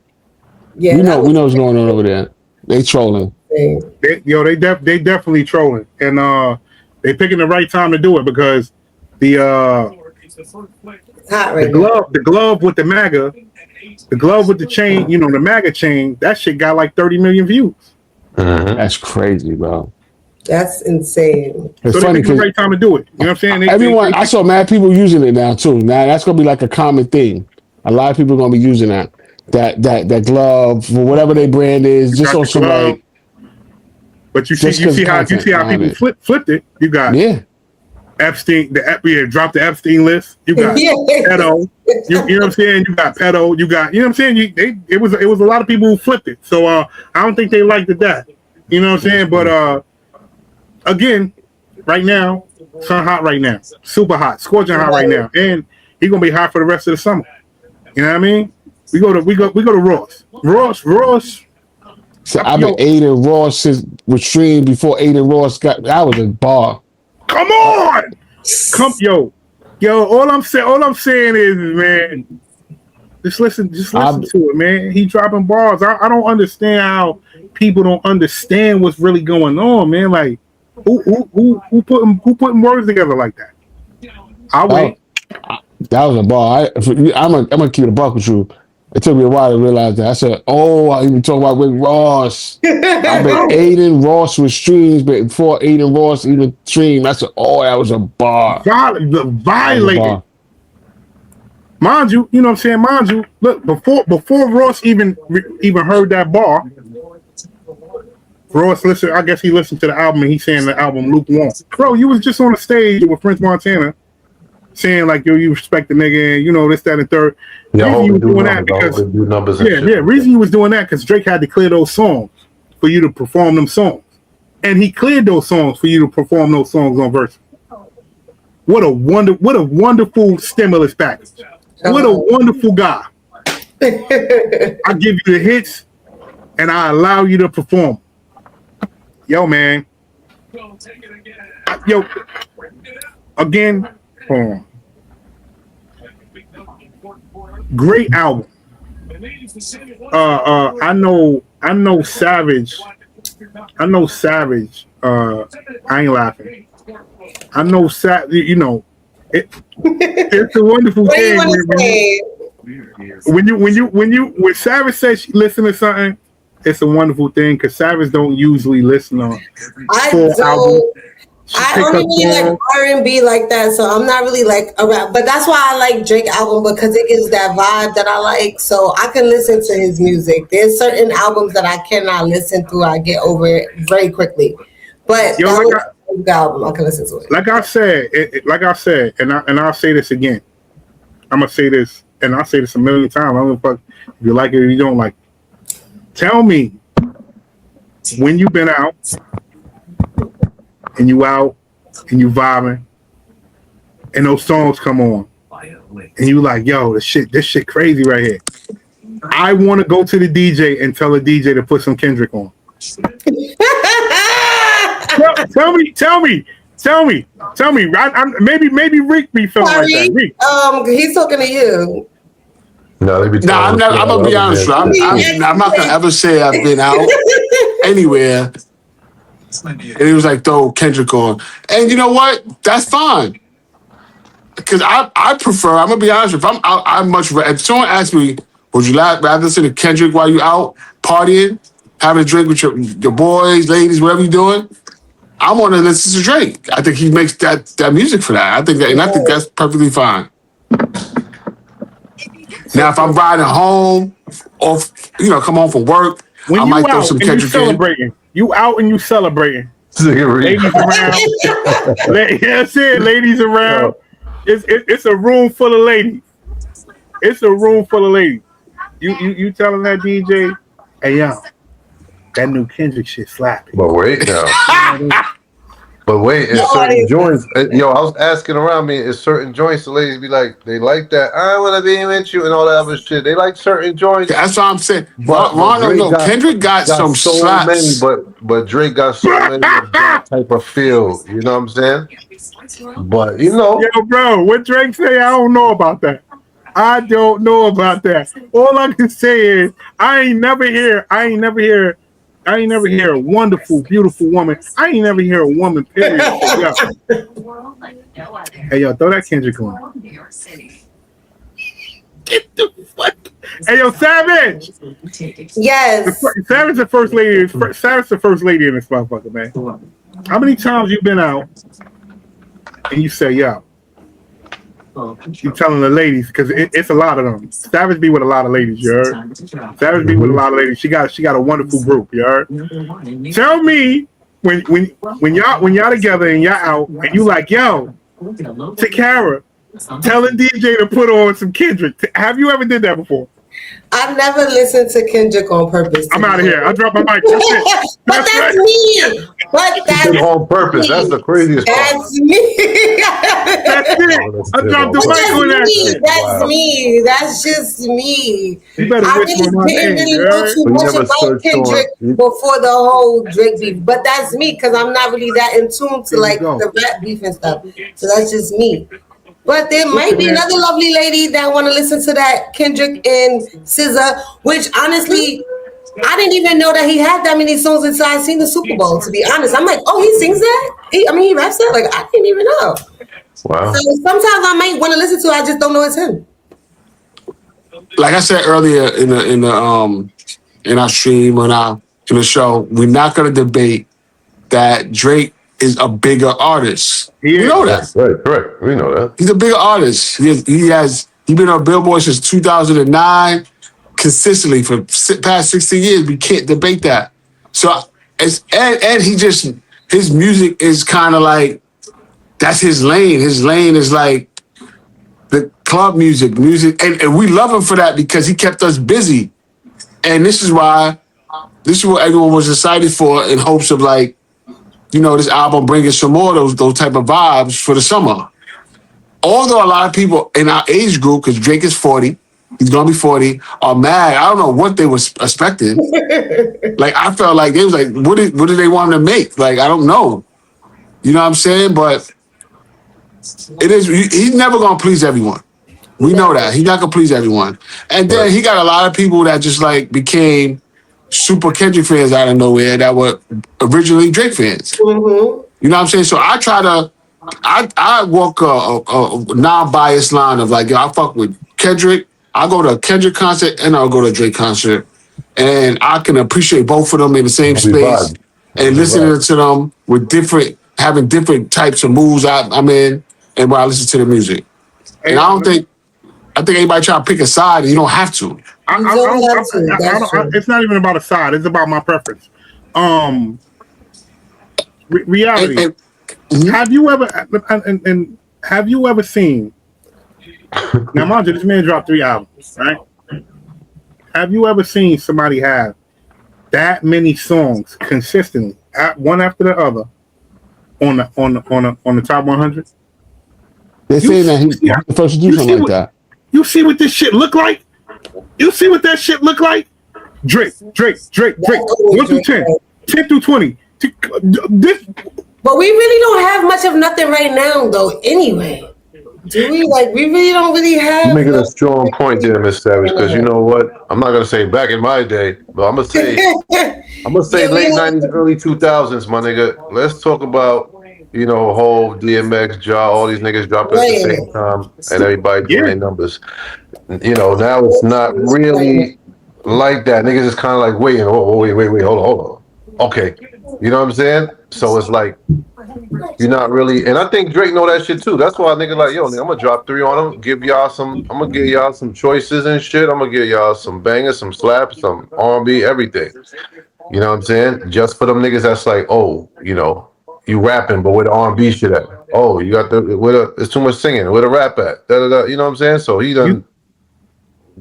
we know what's going on over there. They trolling. They definitely trolling, and they picking the right time to do it because the glove with the MAGA, the glove with the chain, the MAGA chain, that shit got like 30 million views. That's crazy, bro. That's insane. It's so funny they picked the right time to do it. You know what I'm saying? I saw mad people using it now too. Now that's gonna be like a common thing. A lot of people are gonna be using that glove for whatever their brand is, just on some like. But you see how people flipped it. You got Epstein, drop the Epstein list. You got pedo. You know what I'm saying? You got pedo. You got, what I'm saying? It was a lot of people who flipped it. So I don't think they liked it that. You know what I'm saying? But again, right now, sun hot right now, super hot, scorching hot right now, and he's gonna be hot for the rest of the summer. You know what I mean? We go to Ross. So I've been Aiden Ross since with Stream before Aiden Ross that was a bar. Come on, yo. All I'm saying is, man, just listen to it, man. He dropping bars. I don't understand how people don't understand what's really going on, man. Like, who putting words together like that? I'll wait. That was a bar. I'm gonna keep it a buck with you. It took me a while to realize that. I said, I even talk about Rick Ross. I bet Aiden Ross was streams, but before Aiden Ross even streamed, I said, that was a bar. Violated. Mind you, you know what I'm saying? Mind you, look, before Ross even heard that bar, Ross listened, I guess he listened to the album and he's saying the album lukewarm. Bro, you was just on the stage with French Montana saying like, yo, you respect the nigga and this, that, and third. Yeah, reason you was doing that because reason you was doing that because Drake had to clear those songs for you to perform them songs. And he cleared those songs for you to perform those songs on Verse. What a wonderful stimulus package. What a wonderful guy. I give you the hits and I allow you to perform. Yo, man. Again, hold on. Great album. I know Savage I know Savage. I ain't laughing. I know you know, it's a wonderful What do you thing want to say? when Savage says she listen to something, it's a wonderful thing because Savage don't usually listen on full albums. I only really like R&B like that, so I'm not really like a rap. But that's why I like Drake album because it gives that vibe that I like. So I can listen to his music. There's certain albums that I cannot listen to. I get over it very quickly. But that album I can listen to it. Like I said, and I'll say this again. I'm gonna say this, and I'll say this a million times. I don't give a fuck if you like it or you don't like it. Tell me when you've been out. And you out and you vibing and those songs come on and you like, yo, this shit crazy right here. I want to go to the DJ and tell the DJ to put some Kendrick on. tell me. Maybe Rick be feeling like that. Rick. He's talking to you. No, they be. I'm gonna be honest. I'm not gonna ever say I've been out anywhere. And he was like, throw Kendrick on. And you know what? That's fine. Because I prefer, I'm going to be honest, if I'm out, if someone asks me, would you rather listen to Kendrick while you out partying, having a drink with your boys, ladies, whatever you're doing, I want to listen to Drake. I think he makes that music for that. I think that's perfectly fine. Now, if I'm riding home or, come home from work, I might throw some Kendrick in. You out and you celebrating. Ladies around. That's it. Ladies around. It's a room full of ladies. It's a room full of ladies. You telling that DJ, hey yo, that new Kendrick shit slapping. But wait now. It's certain joints. Yo, I was asking around me, it's certain joints the ladies be like, they like that. I want to be with you and all that other shit. They like certain joints. That's what I'm saying. Kendrick got some so slaps. many, but Drake got so many of that type of feel. You know what I'm saying? But yo, bro, what Drake say? I don't know about that. I don't know about that. All I can say is I ain't never hear a wonderful, beautiful woman. I ain't never hear a woman, period. Yo. Hey, yo, throw that Kendrick on. Get the fuck. Hey, yo, Savage. Yes. Savage the first lady. Savage the first lady in this motherfucker, man. How many times you been out and you say, yo, you telling the ladies, because it's a lot of them. Savage be with a lot of ladies, you heard? Savage be with a lot of ladies. She got a wonderful group, you heard? Tell me when y'all together and y'all out and you like, yo, Takara, tell the DJ to put on some Kendrick. Have you ever did that before? I've never listened to Kendrick on purpose. I'm out of here. I dropped my mic. That's me. But that's on purpose. That's the craziest part. That's me. That's it. I dropped the mic on that shit. That's me. That's just me. You better I really didn't really know too much about Kendrick before the whole Drake beef. But that's me because I'm not really that in tune to like the rap beef and stuff. So that's just me. But there might be another lovely lady that want to listen to that Kendrick and SZA, which honestly, I didn't even know that he had that many songs until I seen the Super Bowl, to be honest. I'm like, oh, he sings that? He raps that? Like, I didn't even know. Wow. So sometimes I might want to listen to it, I just don't know it's him. Like I said earlier in our stream, in the show, we're not going to debate that Drake is a bigger artist. We know that. Right, correct. We know that. He's a bigger artist. He's been on Billboard since 2009, consistently for past 16 years. We can't debate that. So his music is kind of like, that's his lane. His lane is like the club music, and we love him for that because he kept us busy. And this is what everyone was excited for in hopes of like, this album bringing some more of those type of vibes for the summer. Although a lot of people in our age group, because Drake is 40, he's gonna be 40, are mad. I don't know what they was expecting. Like I felt like they was like, what did they want him to make? Like I don't know. You know what I'm saying? But he's never gonna please everyone. We know that. He's not gonna please everyone. And then he got a lot of people that just like became super Kendrick fans out of nowhere that were originally Drake fans. Mm-hmm. You know what I'm saying? So I try to, I walk a non-biased line of like, yo, I fuck with Kendrick. I go to a Kendrick concert and I'll go to a Drake concert. And I can appreciate both of them in the same space and listening to them with having different types of moods I'm in and when I listen to the music. And I think anybody try to pick a side and you don't have to. It's not even about a side. It's about my preference. Reality. Have you ever seen? Now, mind you, this man dropped 3 albums, right? Have you ever seen somebody have that many songs consistently, one after the other, on the top 100? They're saying that he's the first to do something like that. You see what this shit look like? You see what that shit look like? Drake. 1 through 10, 10 through 20. But we really don't have much of nothing right now, though. Anyway, do we? Like, we really don't really have. You're making a strong point there, Miss Savage. Because you know what? I'm not gonna say back in my day, but I'm gonna say late '90s, early 2000s, my nigga. Let's talk about Hov, DMX, Ja, all these niggas dropping at the same time, and everybody doing their numbers. Now it's not really like that. Niggas is kind of like waiting. Wait, hold on. Okay, you know what I'm saying? So it's like you're not really, and I think Drake know that shit too. That's why nigga like, yo, nigga, I'm gonna drop 3 on them, I'm gonna give y'all some choices and shit. I'm gonna give y'all some bangers, some slaps, some R&B, everything. You know what I'm saying? Just for them niggas that's like, oh, you rapping, but where the R&B shit at? Oh, you got it's too much singing. Where the rap at? Da, da, da. You know what I'm saying? So he done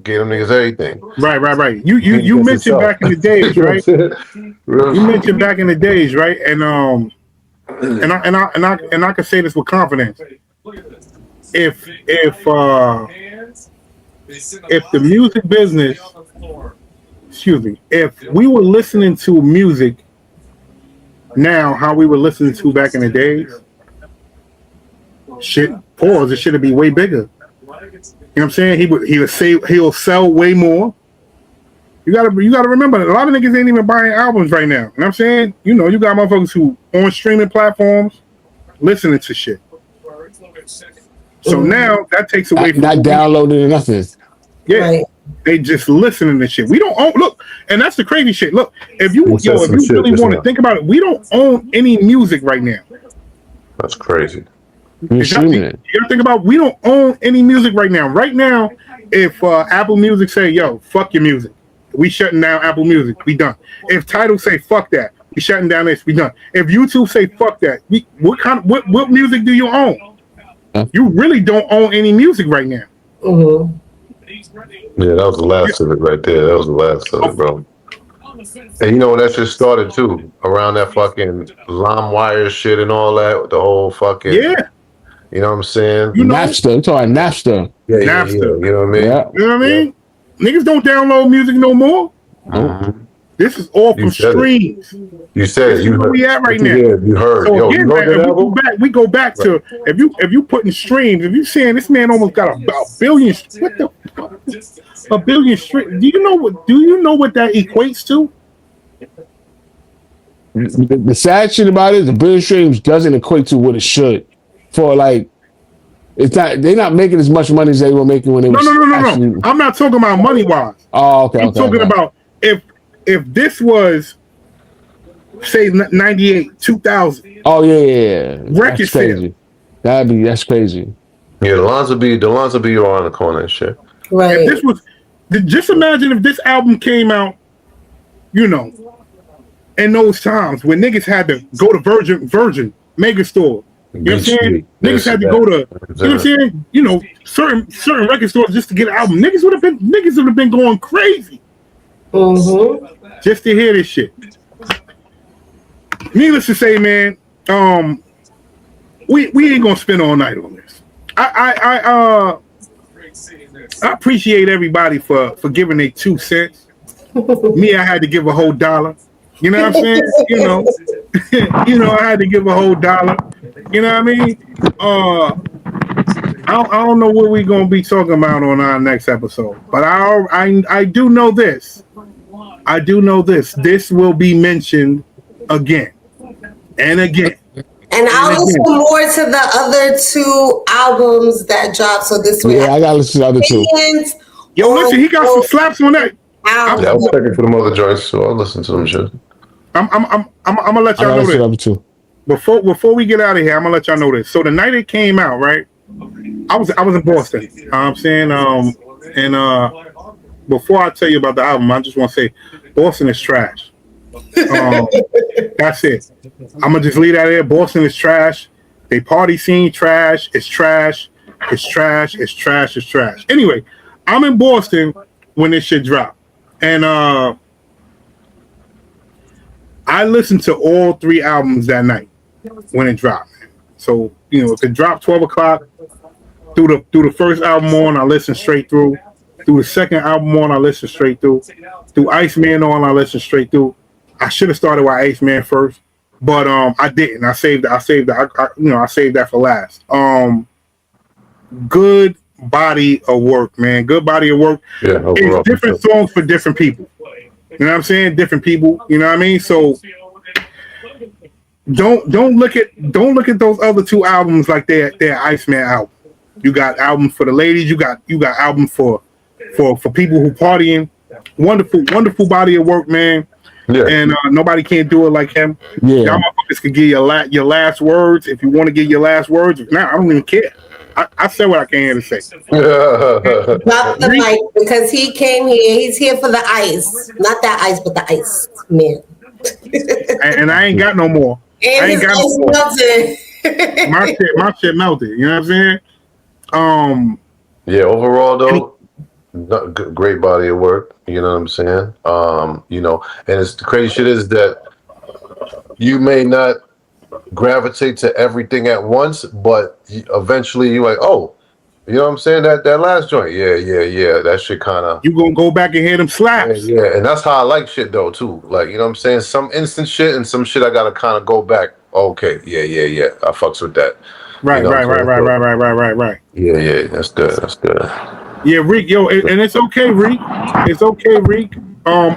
gave them niggas everything. Right. You mentioned back in the days, right? You mentioned back in the days, right? And I can say this with confidence. If the music business, if we were listening to music now how we were listening to back in the days, it should be way bigger. You know what I'm saying? He'll sell way more. You gotta remember, a lot of niggas ain't even buying albums right now. You know what I'm saying? You got motherfuckers who on streaming platforms listening to shit. So now that takes away from not downloading or nothing. Yeah, right. They just listening to shit. We don't own. Look, and that's the crazy shit. Look, if you really want to think about it, we don't own any music right now. That's crazy. You gotta think about, we don't own any music right now. Right now, if Apple Music say, yo, fuck your music, we shutting down Apple Music, we done. If Tidal say fuck that, we shutting down this, we done. If YouTube say fuck that, what music do you own? You really don't own any music right now. Mm-hmm. Yeah, that was the last of it right there. That was the last of it, bro. And that just started too, around that fucking LimeWire shit and all that, the whole fucking you know what I'm saying? Napster, I'm talking Napster. Yeah, Napster. You know what I mean? Yeah. You know what I mean? Niggas don't download music no more. Mm-hmm. This is all from streams. You said it. Where we at right now? You heard. So again, we go back to if you putting streams, if you saying this man almost got a billion, what the fuck? A billion streams. Do you know what that equates to? The sad shit about it is the billion streams doesn't equate to what it should. For like, it's not. They're not making as much money as they were making when they were. No. I'm not talking about money wise. Oh, okay. I'm talking about if this was, say, 98, 2000. Oh yeah. Record sale. That's crazy. Yeah, the lines will be around the corner and shit. Right. If this was, just imagine if this album came out, in those times when niggas had to go to Virgin Mega Store. You know what I'm saying? Niggas had to go to, you know what I'm saying? Certain record stores just to get an album. Niggas would have been going crazy. Mm-hmm. Just to hear this shit. Needless to say, man, we ain't gonna spend all night on this. I appreciate everybody for giving their 2 cents. Me, I had to give a whole $1. You know what I'm saying? I had to give a whole $1. You know what I mean? I don't know what we're gonna be talking about on our next episode, but I do know this. I do know this. This will be mentioned again and again. And I'll listen more to the other 2 albums that dropped. So this way, I gotta listen to the other 2. Yo, listen, he got some slaps on that. Yeah, I was checking for the other joints, so I'll listen to them shit. I'm gonna let y'all know this. Before we get out of here, I'm gonna let y'all know this. So the night it came out, right? I was in Boston. You know what I'm saying, before I tell you about the album, I just want to say Boston is trash. That's it. I'm gonna just leave that there. Boston is trash. They party scene trash. It's trash. It's trash. It's trash. It's trash. Anyway, I'm in Boston when this shit dropped, and I listened to all 3 albums that night when it dropped. So if it dropped 12 o'clock, through the first album on, I listened straight through. Through the second album on, I listened straight through. Through Iceman on, I listened straight through. I should have started with Iceman first, but I didn't. I saved that for last. Good body of work, man. Good body of work. Yeah, it's different songs for different people. You know what I'm saying? Different people. You know what I mean? So don't look at those other 2 albums like they're Iceman album. You got albums for the ladies. You got albums for people who partying. Wonderful body of work, man. Yeah. And nobody can't do it like him. Yeah. Y'all motherfuckers can give your last words if you want to give your last words. If not, I don't even care. I said what I came here to say. Drop the mic because he came here. He's here for the ice. Not that ice, but the ice, man. and I ain't got no more. And I ain't got no more. Melted. My shit melted. You know what I'm saying? Yeah, overall though, great body of work. You know what I'm saying? And it's the crazy shit is that you may not gravitate to everything at once, but eventually you're like, oh, you know what I'm saying? That last joint, yeah. That shit kind of. You gonna go back and hear them slaps? Yeah, and that's how I like shit though too. Like, you know what I'm saying? Some instant shit and some shit I gotta kind of go back. Okay, yeah. I fucks with that. Right. Yeah. That's good. Yeah, Reek, yo, and it's okay, Reek. It's okay, Reek. I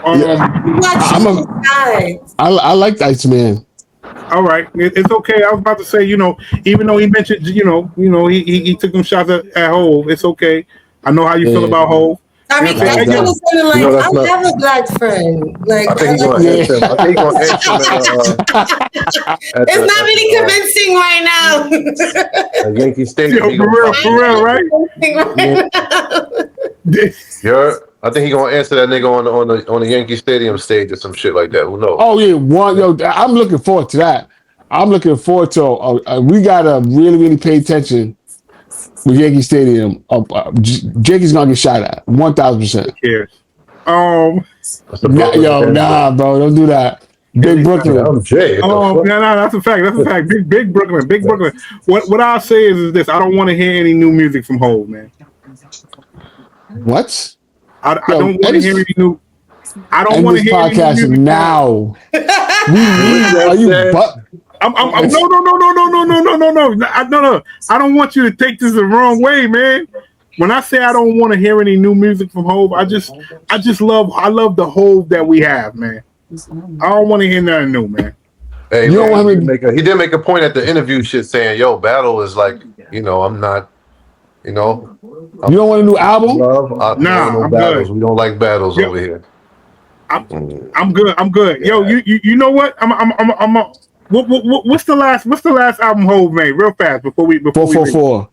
like Iceman. All right, it's okay. I was about to say, even though he mentioned, he took them shots at Hove. It's okay. I know how you feel about Hove. I mean, that's what was like. I have a black friend. Like, I think he's gonna answer him. It's not really convincing right now. At Yankee Stadium. For real, right? I think he's gonna answer that nigga on the Yankee Stadium stage or some shit like that. Who knows? Oh yeah, I'm looking forward to that. I'm looking forward to. We gotta really pay attention with Yankee Stadium. Jakey's gonna get shot at 1,000%. Cheers. Nah, bro, don't do that. Big Brooklyn. I'm Jay. No, that's a fact. Big Brooklyn. What I'll say is this: I don't want to hear any new music from Hov, man. What? I don't want to hear any new. I don't want to hear podcast any new music now. Are you? No. I don't want you to take this the wrong way, man. When I say I don't want to hear any new music from Hov, I love the Hov that we have, man. I don't want to hear nothing new, man. Hey, he did make a point at the interview shit saying, yo, battle is like, I'm not, you don't want a new album? I'm battles. good. We don't like battles over here. I'm good. Yo, you know what? What's the last album Hov made? Real fast before we 444.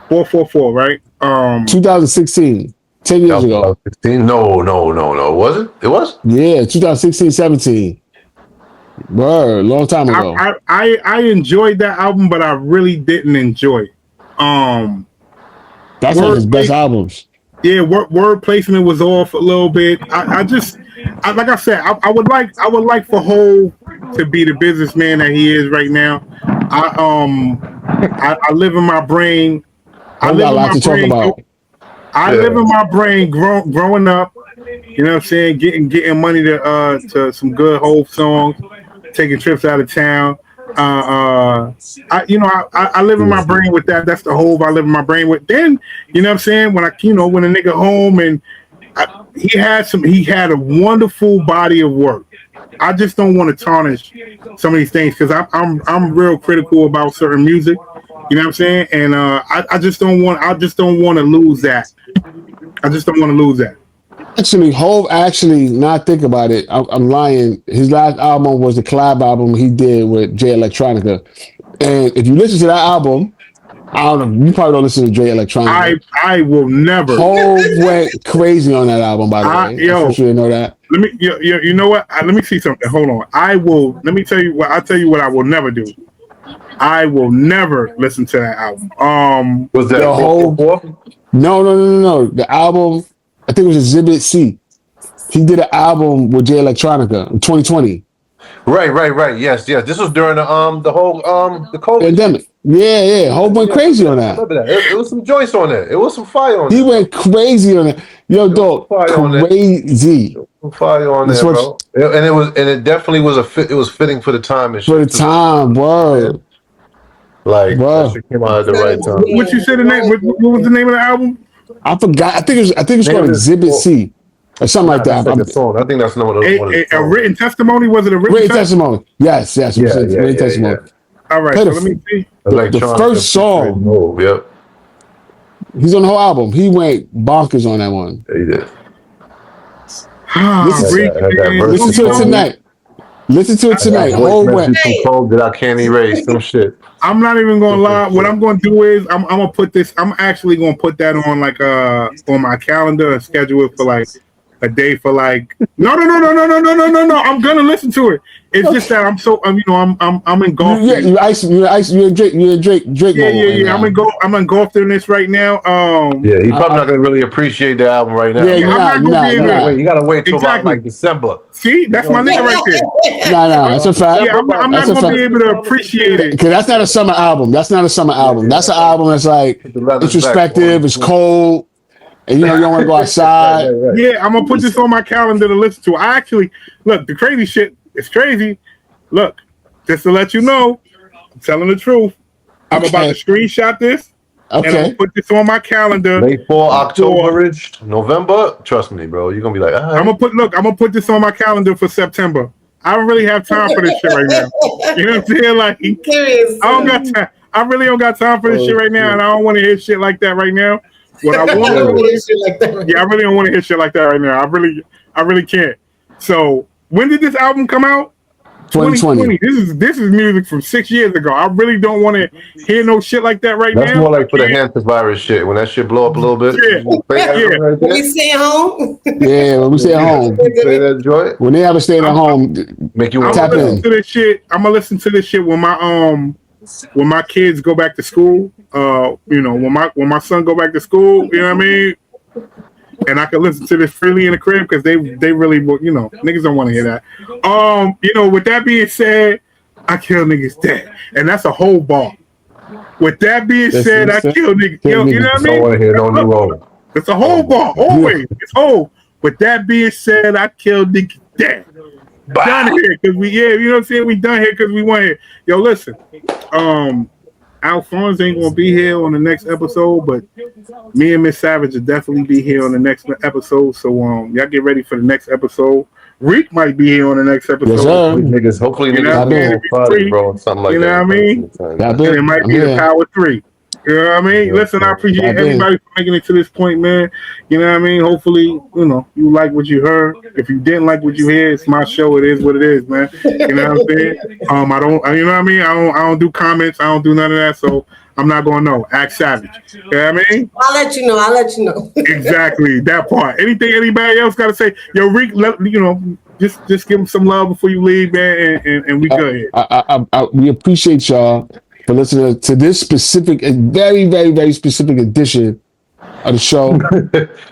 444, right? 2016. 10 years ago. 2016? No. Was it? It was? Yeah, 2016, 17. Word, long time ago. I enjoyed that album, but I really didn't enjoy it. That's one of his best albums. Yeah, word placement was off a little bit. I like I said, I would like for Hov to be the businessman that he is right now. I live in my brain. I live in my brain growing up. You know what I'm saying? Getting money to some good Hov songs, taking trips out of town. I live in my brain with that. That's the Hov I live in my brain with. Then, you know what I'm saying? When when a nigga home and he had a wonderful body of work. I just don't want to tarnish some of these things because I'm real critical about certain music. You know what I'm saying? And I just don't want to lose that. I just don't want to lose that. Actually, Hov now I think about it, I'm lying. His last album was the collab album he did with Jay Electronica. And if you listen to that album, I don't know, you probably don't listen to Jay Electronica. I will never. Hov went crazy on that album, by the way. Yo, I'm sure you know that. Let me you know what? Let me see something. Hold on. Let me tell you what I will never do. I will never listen to that album. Was that the whole? No. The album, I think it was Exhibit C. He did an album with Jay Electronica in 2020. Right. Yes. This was during the whole the COVID pandemic. Yeah. Hov went crazy on that. Remember that? It was some joints on there. It was some fire on there. He went crazy on it. Yo, dog, crazy. Some fire on there, bro. And it definitely was it was fitting for the time and shit. For the time, word. Like that shit came out at the right time. What you said the name? What was the name of the album? I forgot. I think it's called Exhibit C. Or something like that. Like song. I think that's not what a written testimony. Was it a written testimony? Yes. Written testimony. All right, so let me see. The first song. Yep. He's on the whole album. He went bonkers on that one. Yeah, he did. Listen to it tonight. Listen to it tonight. Whole went. Some code that I can't erase. Some shit. I'm not even gonna lie. What I'm gonna do is I'm gonna put this. I'm actually gonna put that on like on my calendar and schedule it for like a day for like. No. I'm gonna listen to it. It's just that I'm engulfed. You're Drake. Yeah. I'm engulfed in this right now. Yeah, he's probably not gonna really appreciate the album right now. Yeah, I'm not gonna be able to. You gotta wait till about like December. See, that's my nigga right there. No, that's a fact. Yeah, I'm not gonna be able to appreciate it. Because that's not a summer album. That's an album that's like introspective. It's cold. And you don't want to go outside. Yeah, I'm gonna put this on my calendar to listen to. I actually look the crazy shit. It's crazy. Look, just to let you know, I'm telling the truth. I'm about to screenshot this. Okay. And I'm gonna put this on my calendar. Late fall, October-ish, November. Trust me, bro. You're gonna be like, I'm gonna put this on my calendar for September. I don't really have time for this shit right now. You know what I'm saying? Like, I don't got time. I really don't got time for this shit right now, and I don't want to hear shit like that right now. What I want to I really don't want to hear shit like that right now. I really can't. So when did this album come out? 2020. This is music from 6 years ago. I really don't want to hear no shit like that right now. That's more like for the hantavirus shit. When that shit blow up a little bit. When we stay home. Yeah, when we stay at home. Play that joint. When they have a stay at home, make you want tap in. I'm gonna listen to this shit when my kids go back to school. When my son go back to school, you know what I mean? And I can listen to this freely in the crib because they really, niggas don't want to hear that. With that being said, I kill niggas dead. And that's a whole bar. With that being said, I kill niggas. You know what I mean? I don't want to hear no new roll. It's a whole bar, always. It's whole. With that being said, I kill niggas dead. Done here because you know what I'm saying? We done here because we want here. Yo, listen. Alphonse ain't gonna be here on the next episode, but me and Miss Savage will definitely be here on the next episode. So y'all get ready for the next episode. Reek might be here on the next episode. Yes, hopefully niggas party, bro, something like that. You know what I mean? And it might be the Power 3. You know what I mean? Yeah, listen, I appreciate everybody for making it to this point, man. You know what I mean? Hopefully, you like what you heard. If you didn't like what you heard, it's my show. It is what it is, man. You know what I'm saying? I don't, you know what I mean? I don't do comments. I don't do none of that. So I'm not going to know. Act Savage. You know what I mean? I'll let you know. Exactly. That part. Anything anybody else got to say? Yo, Reek, just give them some love before you leave, man, and we good here. We appreciate y'all for listening to this specific and very, very, very specific edition of the show.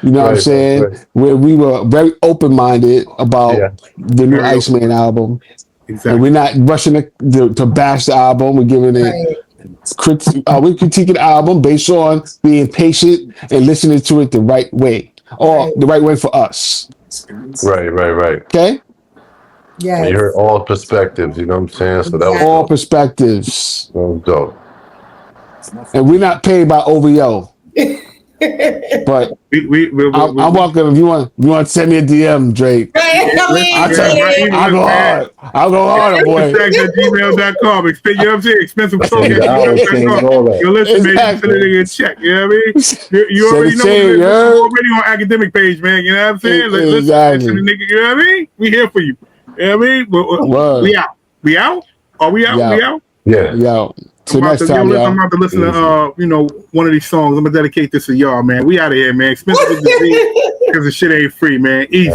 You know what I'm saying? Right. Where we were very open-minded about the new Iceman album. Exactly. And we're not rushing to bash the album. We're giving it we're critiquing the album based on being patient and listening to it the right way. Or the right way for us. Right. Okay? Yeah. You heard all perspectives, you know what I'm saying? So that was all perspectives. That was dope. And we're not paid by OVO. But we'll I'm welcome if you want to send me a DM, Drake. I'll go hard. I'll go hard, boy. Gmail.com. You know what I'm saying? Expensive talk at gmail.com. Yo, listen, man, you send a nigga a check. You know what I mean? You already know we're already on academic page, man. You know what I'm saying? Listen to nigga, you know what I mean? We here for you. You know what I mean? We out. We out? Are we out? We out? Yeah. We out. Till next time, y'all. I'm about to listen to one of these songs. I'm gonna dedicate this to y'all, man. We out of here, man. Expensive because the shit ain't free, man. Easy.